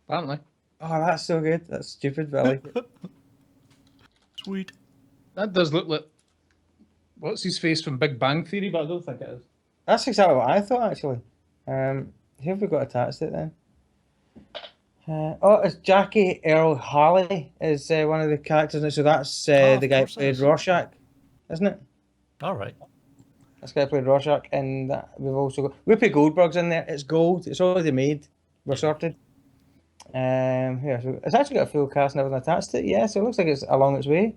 Apparently. Oh, that's so good. That's stupid, but I like it. Sweet. That does look like... What's his face from Big Bang Theory, but I don't think it is. That's exactly what I thought, actually. Who have we got attached to it then? It's Jackie Earl Haley is one of the characters in it. So that's the guy who played Rorschach, isn't it? All right. This guy played Rorschach, and we've also got Whoopi Goldberg's in there. It's gold. It's already made. We're sorted. Yeah, so it's actually got a full cast and everything attached to it. Yeah, so it looks like it's along its way.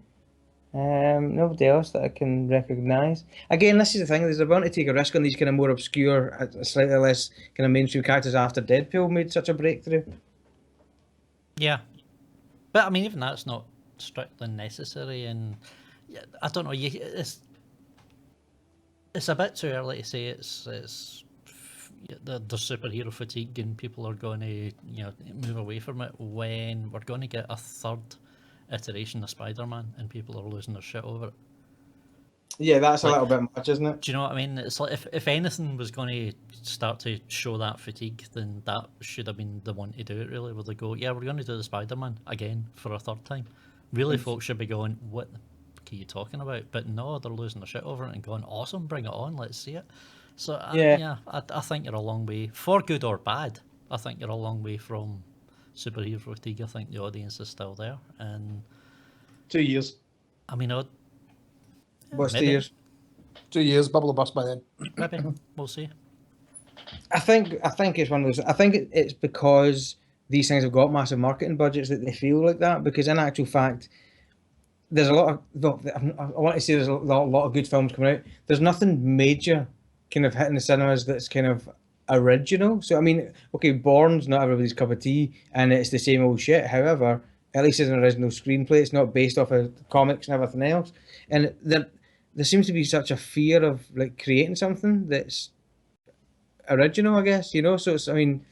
Nobody else that I can recognise. Again, this is the thing. There's a want to take a risk on these kind of more obscure, slightly less kind of mainstream characters after Deadpool made such a breakthrough. Yeah, but I mean, even that's not strictly necessary, and I don't know. It's a bit too early to say it's the superhero fatigue and people are going to move away from it when we're going to get a third iteration of Spider-Man and people are losing their shit over it. Yeah, that's a little bit much, isn't it? Do you know what I mean? It's like if anything was going to start to show that fatigue, then that should have been the one to do it, really, where they go, yeah, we're going to do the Spider-Man again for a third time. Really, folks should be going, what the fuck are you talking about? But no, they're losing their shit over it and going, awesome, bring it on, let's see it. So, I think you're a long way, for good or bad, I think you're a long way from superhero fatigue. I think the audience is still there. And 2 years. I mean, What's 2 maybe. years? 2 years, bubble bust by then. Maybe, we'll see. I think it's one of those. I think it's because these things have got massive marketing budgets that they feel like that. Because in actual fact, there's a lot of. Well, I want to say there's a lot of good films coming out. There's nothing major kind of hitting the cinemas that's kind of original. So I mean, okay, Bourne's not everybody's cup of tea, and it's the same old shit. However, at least it's an original screenplay. It's not based off of comics and everything else. And there seems to be such a fear of like creating something that's original, I guess, so it's, I mean,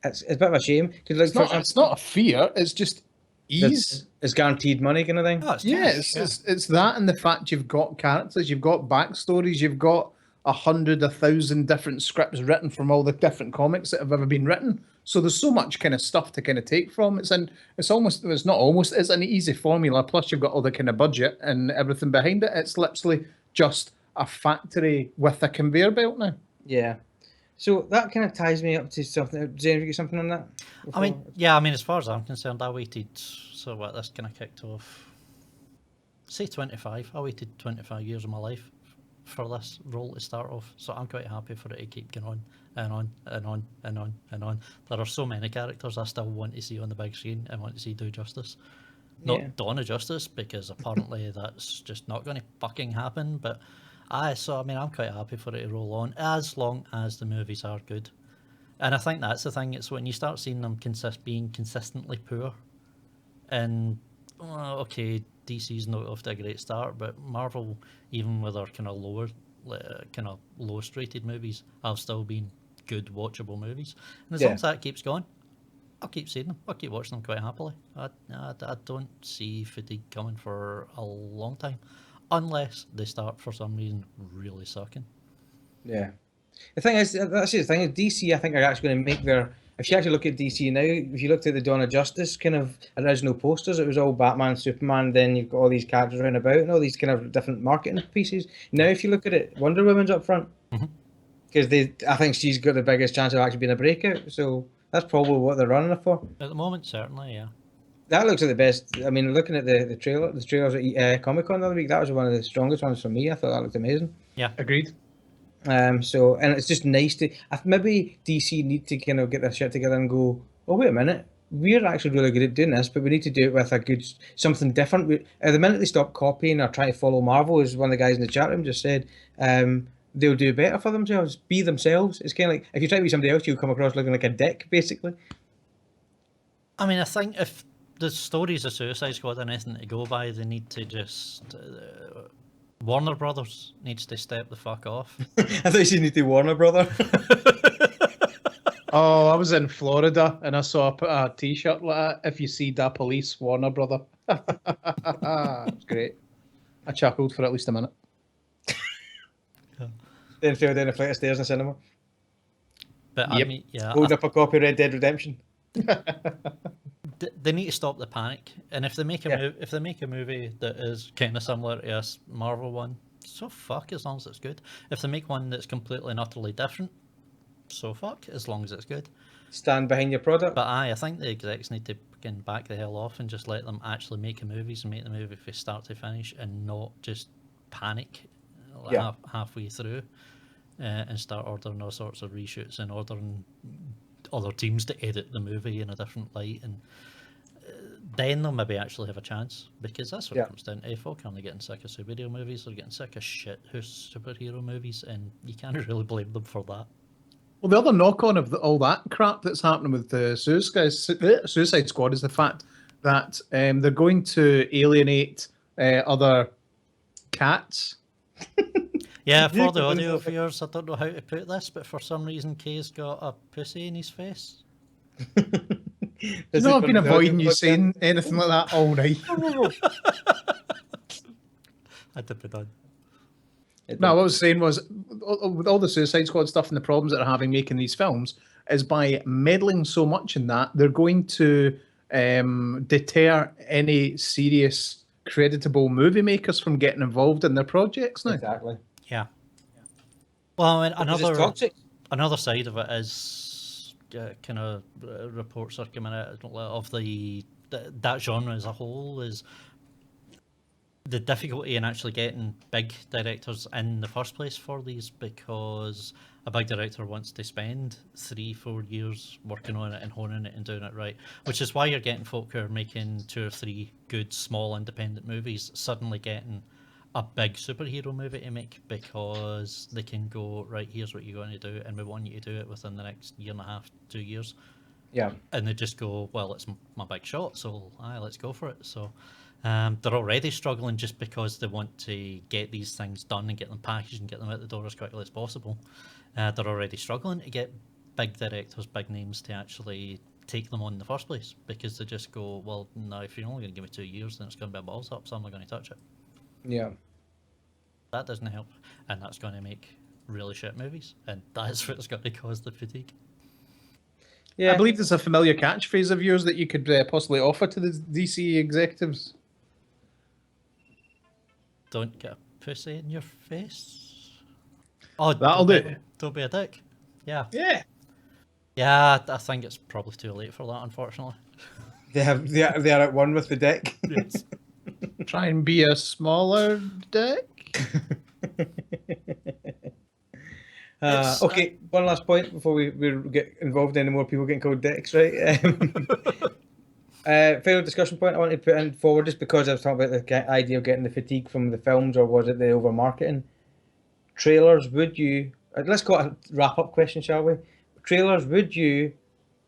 it's a bit of a shame because like It's not a fear, it's just ease. It's guaranteed money kind of thing. Oh, it's Yeah, nice. it's that and the fact you've got characters, you've got backstories, you've got 100, 1,000 different scripts written from all the different comics that have ever been written. So there's so much kind of stuff to kind of take from. It's an easy formula. Plus you've got all the kind of budget and everything behind it. It's literally just a factory with a conveyor belt now. Yeah. So that kind of ties me up to something. Does anyone get something on that? I mean, as far as I'm concerned, I waited. So what? This kind of kicked off. Say 25. I waited 25 years of my life for this role to start off. So I'm quite happy for it to keep going on and on and on and on and on. There are so many characters I still want to see on the big screen and want to see do justice. Not Dawn of Justice, because apparently that's just not going to fucking happen. But I'm quite happy for it to roll on as long as the movies are good. And I think that's the thing. It's when you start seeing them being consistently poor. And okay, DC's not off to a great start, but Marvel, even with their kind of lowest rated movies, have still been good, watchable movies. And as long as that keeps going, I'll keep seeing them. I'll keep watching them quite happily. I don't see fatigue coming for a long time, unless they start for some reason really sucking. Yeah. The thing is, DC, I think, are actually going to make if you actually look at DC now, if you looked at the Dawn of Justice kind of original posters, it was all Batman, Superman. Then you've got all these characters around about and all these kind of different marketing pieces. Now, if you look at it, Wonder Woman's up front because I think she's got the biggest chance of actually being a breakout. So that's probably what they're running it for. At the moment, certainly, yeah. That looks like the best. I mean, looking at the trailers at Comic Con the other week, that was one of the strongest ones for me. I thought that looked amazing. Yeah, Agreed. So, and it's just nice to maybe DC need to kind of get their shit together and go, oh, wait a minute, we're actually really good at doing this, but we need to do it with a good something different. The minute they stop copying or trying to follow Marvel, as one of the guys in the chat room just said, they'll do better for themselves, be themselves. It's kind of like if you try to be somebody else, you'll come across looking like a dick, basically. I mean, I think if the stories of Suicide Squad are anything to go by, they need to just Warner Brothers needs to step the fuck off. I thought you need to Warner Brother. Oh, I was in Florida and I saw a T-shirt like that. If you see da police, Warner Brother. It's great. I chuckled for at least a minute. Then fell down a flight of stairs in the cinema. But I mean, yeah, Hold up a copy of Red Dead Redemption. they need to stop the panic. And if they make a if they make a movie that is kind of similar to a Marvel one, so fuck, as long as it's good. If they make one that's completely and utterly different, so fuck, as long as it's good. Stand behind your product. But I think the execs need to fucking back the hell off and just let them actually make the movies and make the movie from start to finish and not just panic halfway through and start ordering all sorts of reshoots and ordering other teams to edit the movie in a different light, and then they'll maybe actually have a chance, because that's what it comes down to. Folk are only getting sick of superhero movies, they're getting sick of shit house superhero movies, and you can't really blame them for that. Well, the other knock-on of all that crap that's happening with the Suicide Squad is the fact that they're going to alienate other cats. Yeah, for the audio viewers, I don't know how to put this, but for some reason Kay's got a pussy in his face. No, I've been avoiding you saying anything like that all night. Had to be done. No, what I was saying was, with all the Suicide Squad stuff and the problems that they're having making these films, is by meddling so much in that, they're going to deter any serious, creditable movie makers from getting involved in their projects now. Exactly. Yeah. Well, I mean, another side of it is kind of reports are coming out of that genre as a whole is the difficulty in actually getting big directors in the first place for these, because a big director wants to spend 3-4 years working on it and honing it and doing it right, which is why you're getting folk who are making 2 or 3 good small independent movies suddenly getting a big superhero movie to make, because they can go, right, here's what you're going to do, and we want you to do it within the next 1.5 to 2 years. Yeah. And they just go, well, it's my big shot, so let's go for it. So they're already struggling just because they want to get these things done and get them packaged and get them out the door as quickly as possible. They're already struggling to get big directors, big names to actually take them on in the first place, because they just go, well, no, if you're only going to give me 2 years, then it's going to be a balls up, so I'm not going to touch it. Yeah. That doesn't help, and that's going to make really shit movies, and that's what's going to cause the fatigue. Yeah, I believe there's a familiar catchphrase of yours that you could possibly offer to the DC executives. Don't get a pussy in your face. Oh, that'll do. Don't be a dick. Yeah. Yeah. Yeah, I think it's probably too late for that, unfortunately. They are at one with the dick. Yes. Try and be a smaller dick. Okay, one last point before we get involved in any more people getting called dicks, right? Final discussion point I wanted to put in forward, just because I was talking about the idea of getting the fatigue from the films, or was it the over marketing? Trailers, would you, let's call it a wrap up question, shall we? Trailers, would you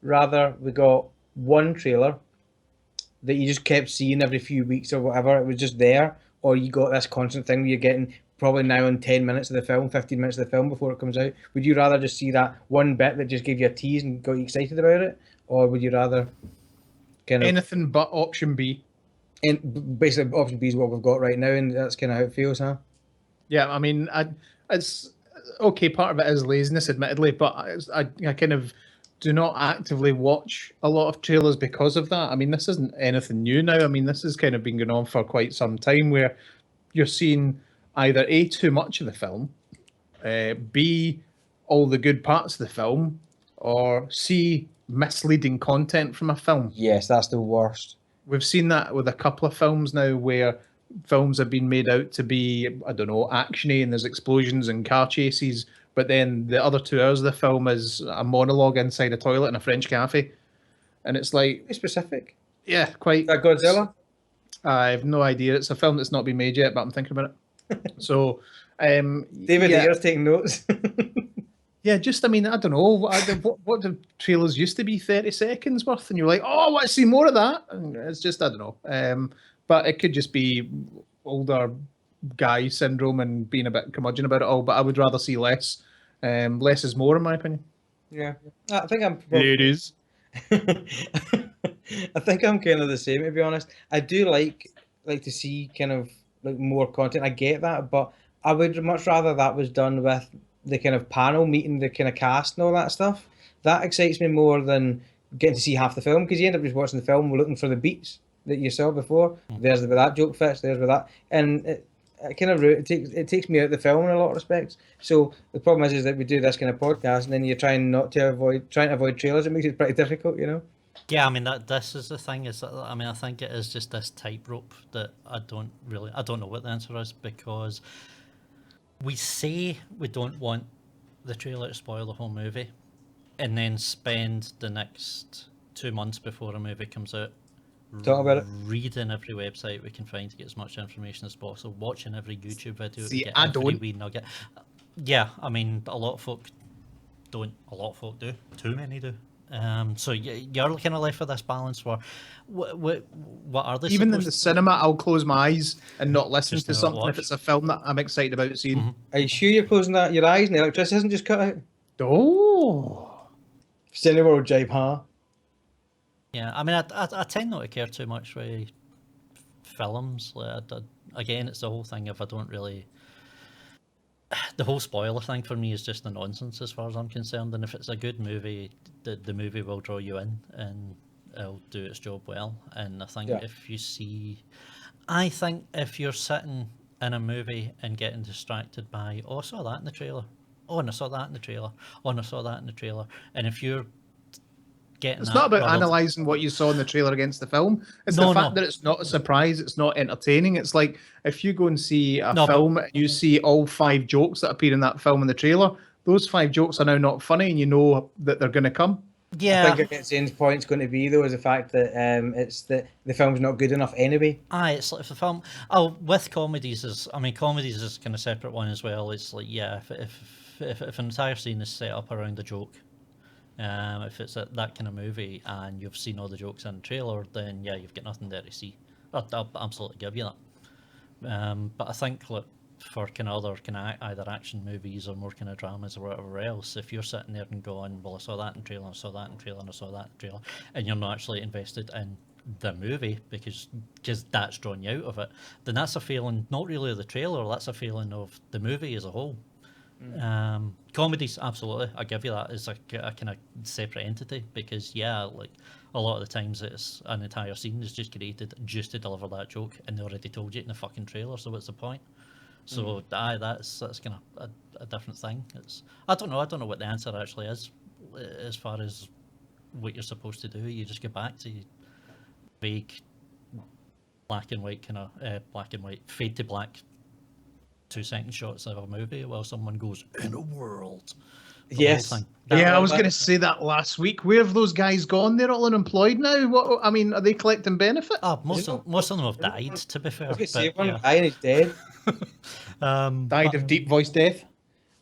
rather we got one trailer that you just kept seeing every few weeks or whatever, it was just there, or you got this constant thing where you're getting probably now in 10 minutes of the film, 15 minutes of the film before it comes out? Would you rather just see that one bit that just gave you a tease and got you excited about it, or would you rather kind of anything but option B? And basically, option B is what we've got right now, and that's kind of how it feels, huh? Yeah, I mean, it's okay. Part of it is laziness, admittedly, but I kind of do not actively watch a lot of trailers because of that. I mean, this isn't anything new now. I mean, this has kind of been going on for quite some time, where you're seeing either A, too much of the film, B, all the good parts of the film, or C, misleading content from a film. Yes, that's the worst. We've seen that with a couple of films now, where films have been made out to be, I don't know, actiony and there's explosions and car chases, but then the other 2 hours of the film is a monologue inside a toilet in a French cafe. And it's like, Very specific. yeah, quite. Is that Godzilla? I have no idea. It's a film that's not been made yet, but I'm thinking about it. So, David yeah, Ayer's taking notes. yeah, just, I mean, I don't know. What the trailers used to be 30 seconds worth, and you're like, oh, I want to see more of that. And it's just, I don't know. But it could just be older guy syndrome and being a bit curmudgeon about it all. But I would rather see less. Less is more, in my opinion. Yeah, I think I'm. Ladies. I think I'm kind of the same, to be honest. I do like to see kind of like more content. I get that, but I would much rather that was done with the kind of panel meeting the kind of cast and all that stuff. That excites me more than getting to see half the film, because you end up just watching the film looking for the beats that you saw before. There's where that joke fits. There's where that, and it kind of it takes me out of the film in a lot of respects. So the problem is that we do this kind of podcast, and then you're trying to avoid trailers. It makes it pretty difficult, you know. Yeah, I mean this is the thing. Is that, I mean, I think it is just this tightrope that I don't know what the answer is, because we say we don't want the trailer to spoil the whole movie, and then spend the next 2 months before a movie comes out Talk about it. reading every website we can find to get as much information as possible, watching every YouTube video See, to get I every don't. wee nugget. Yeah, I mean, a lot of folk don't. A lot of folk do. Too many do. So you're kind of left with this balance where, what are they? Even in supposed the cinema, I'll close my eyes and not listen Just to not something watch. if it's a film that I'm excited about seeing. Are you sure you're closing your eyes and the electricity hasn't just cut out? Oh. Cineworld jibe, huh? Yeah, I mean, I tend not to care too much with films. Like, again, it's the whole thing. If I don't really, the whole spoiler thing for me is just a nonsense as far as I'm concerned. And if it's a good movie, the movie will draw you in and it'll do its job well. And I think I think if you're sitting in a movie and getting distracted by, oh, I saw that in the trailer. Oh, and I saw that in the trailer. Oh, and I saw that in the trailer. And if you're getting It's that not about muddled- analysing what you saw in the trailer against the film. It's No, the fact no. that it's not a surprise, it's not entertaining. It's like if you go and see a No, but- film and you see all 5 jokes that appear in that film in the trailer, those 5 jokes are now not funny and you know that they're going to come. Yeah, I think Zane's point's going to be, though, is the fact that it's that the film's not good enough anyway. aye, it's like if the film. Oh, with comedies comedies is kind of separate one as well. It's like, yeah, if an entire scene is set up around a joke, if it's that kind of movie and you've seen all the jokes in the trailer, then yeah, you've got nothing there to see. I'll absolutely give you that. But I think, look, for kind of other kind of either action movies or more kind of dramas or whatever else, if you're sitting there and going, well, I saw that in the trailer, I saw that in the trailer, and I saw that in the trailer, and you're not actually invested in the movie because that's drawn you out of it, then that's a feeling not really of the trailer, that's a feeling of the movie as a whole. Comedies, absolutely, I give you that, as a kind of separate entity, because yeah, like a lot of the times it's an entire scene is just created just to deliver that joke, and they already told you it in the fucking trailer, so what's the point? So aye, that's kind of a different thing. I don't know what the answer actually is as far as what you're supposed to do. You just go back to vague black and white fade to black 2-second shots of a movie while someone goes in a world. The whole Yes. thing. Yeah, I was going to say that last week. Where have those guys gone? They're all unemployed now. What? I mean, are they collecting benefit? Oh, most of them have died, to be fair. I was going to say, but, one yeah. guy and he's dead. Died of deep voice death.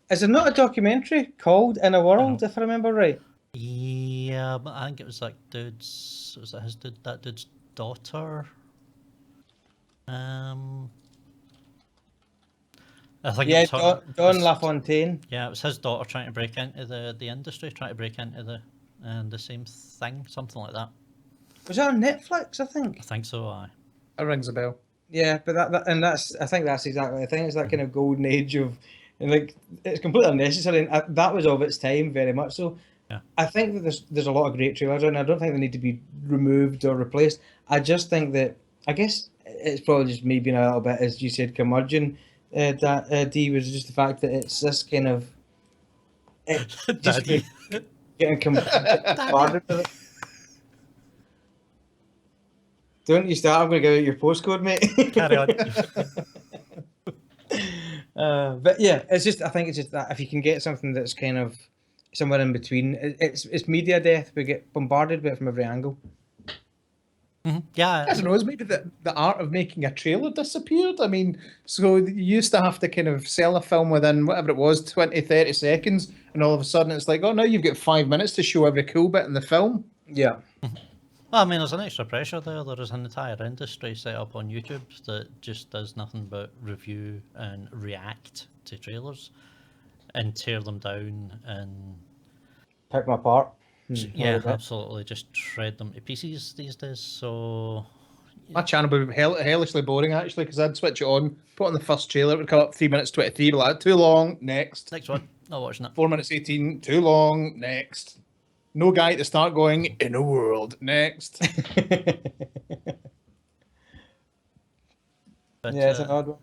Is there not a documentary called In a World, if I remember right? Yeah, but I think it was like dude's. Was it that dude's daughter? I think Yeah, it was her, Don LaFontaine. yeah, it was his daughter trying to break into the industry, trying to break into the same thing, something like that. Was that on Netflix, I think? I think so. Aye. That rings a bell. Yeah, but I think that's exactly the thing. It's that kind of golden age of, and like, it's completely unnecessary. And that was of its time, very much so. I think that there's a lot of great trailers, and I don't think they need to be removed or replaced. I just think that, I guess it's probably just me being a little bit, as you said, curmudgeon. That D was just the fact that it's this kind of just Daddy. getting bombarded with it. Don't you start? I'm going to give out your postcode, mate. Carry on. But yeah, it's just, I think it's just that if you can get something that's kind of somewhere in between, it's media death. We get bombarded with it from every angle. Yeah. I don't know, it's maybe the art of making a trailer disappeared. I mean, so you used to have to kind of sell a film within whatever it was, 20, 30 seconds, and all of a sudden it's like, oh, now you've got 5 minutes to show every cool bit in the film. Yeah. Well, I mean, there's an extra pressure there. There is an entire industry set up on YouTube that just does nothing but review and react to trailers and tear them down and Pick them apart. yeah, absolutely, just shred them to pieces these days. So My channel would be hellishly boring, actually, because I'd switch it on, put on the first trailer, it would come up 3 minutes 23, be like, too long, next. next one, not watching it. 4 minutes 18, too long, next. No guy to start going, in a world, next. But Yeah, it's an odd one.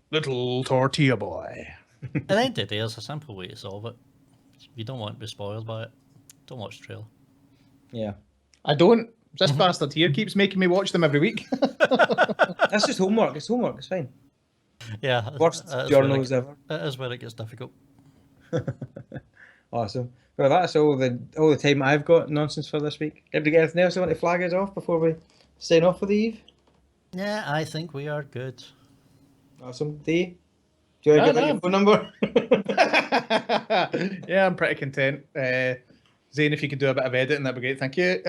Little tortilla boy. at the end of the day, there's a simple way to solve it. If you don't want to be spoiled by it, don't watch the trailer. Yeah. I don't. This bastard here keeps making me watch them every week. That's just homework. It's homework. It's fine. Yeah, Worst that is journals where ever. It is where it gets difficult. Awesome. Well, that's all the time I've got nonsense for this week. Have you got anything else you want to flag us off before we sign off for the eve? Yeah, I think we are good. Awesome. D, do you want to give out your phone number? Yeah, I'm pretty content. Zane, if you could do a bit of editing, that'd be great. Thank you.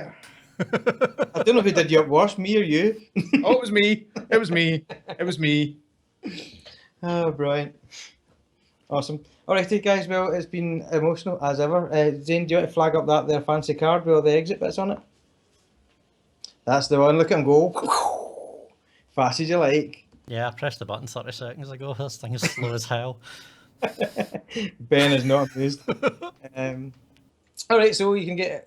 I don't know who did you up worse, me or you. Oh, it was me. It was me. It was me. Oh, brilliant. Awesome. Alrighty, guys. Well, it's been emotional as ever. Zane, do you want to flag up that there fancy card with all the exit bits on it? That's the one. Look at him go. Fast as you like. Yeah, I pressed the button 30 seconds ago. This thing is slow as hell. Ben is not amused. All right, so you can get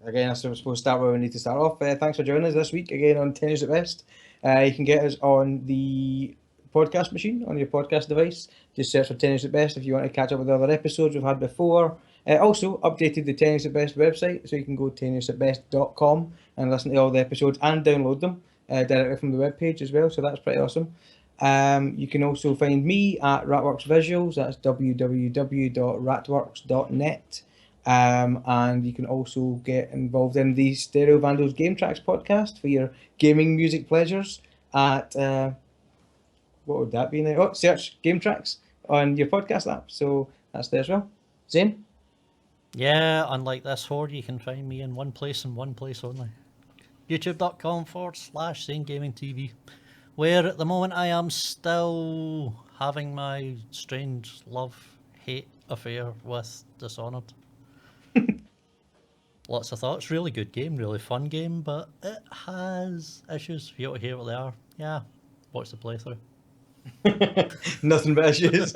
again. I suppose we'll start where we need to start off. Thanks for joining us this week again on Tenuous at Best. You can get us on the podcast machine on your podcast device. Just search for Tenuous at Best if you want to catch up with the other episodes we've had before. Also updated the Tenuous at Best website, so you can go to tenuousatbest.com and listen to all the episodes and download them directly from the webpage as well. So that's pretty awesome. You can also find me at Ratworks Visuals. That's www.ratworks.net. And you can also get involved in the Stereo Vandals Game Tracks podcast for your gaming music pleasures at what would that be now? Oh, search Game Tracks on your podcast app. So that's there as well. Zane? Yeah, unlike this horde, you can find me in one place and one place only. YouTube.com/Zane Gaming TV, where at the moment I am still having my strange love-hate affair with Dishonored. Lots of thoughts. Really good game, really fun game, but it has issues. If you want to hear what they are, yeah, watch the playthrough. Nothing but issues.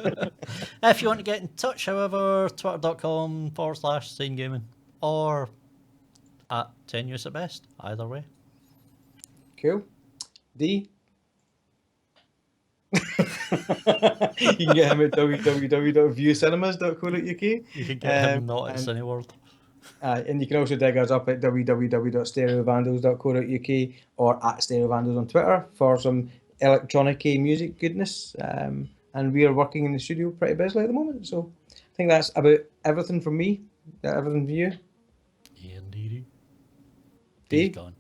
If you want to get in touch, however, twitter.com/Zane Gaming or at Tenuous at Best, either way. Cool. D? You can get him at www.viewcinemas.co.uk. You can get him not at and- Cineworld. And you can also dig us up at www.stereovandals.co.uk or at stereovandals on Twitter for some electronic music goodness. And we are working in the studio pretty busily at the moment. So I think that's about everything from me. Everything from you. Indeedy. D? He's gone.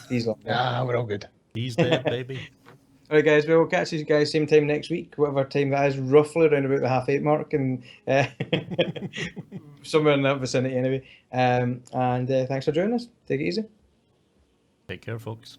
He's long. Ah, we're all good. He's dead, baby. All right, guys. We'll catch you guys same time next week, whatever time that is, roughly around about the 8:30 mark, and somewhere in that vicinity, anyway. And thanks for joining us. Take it easy. Take care, folks.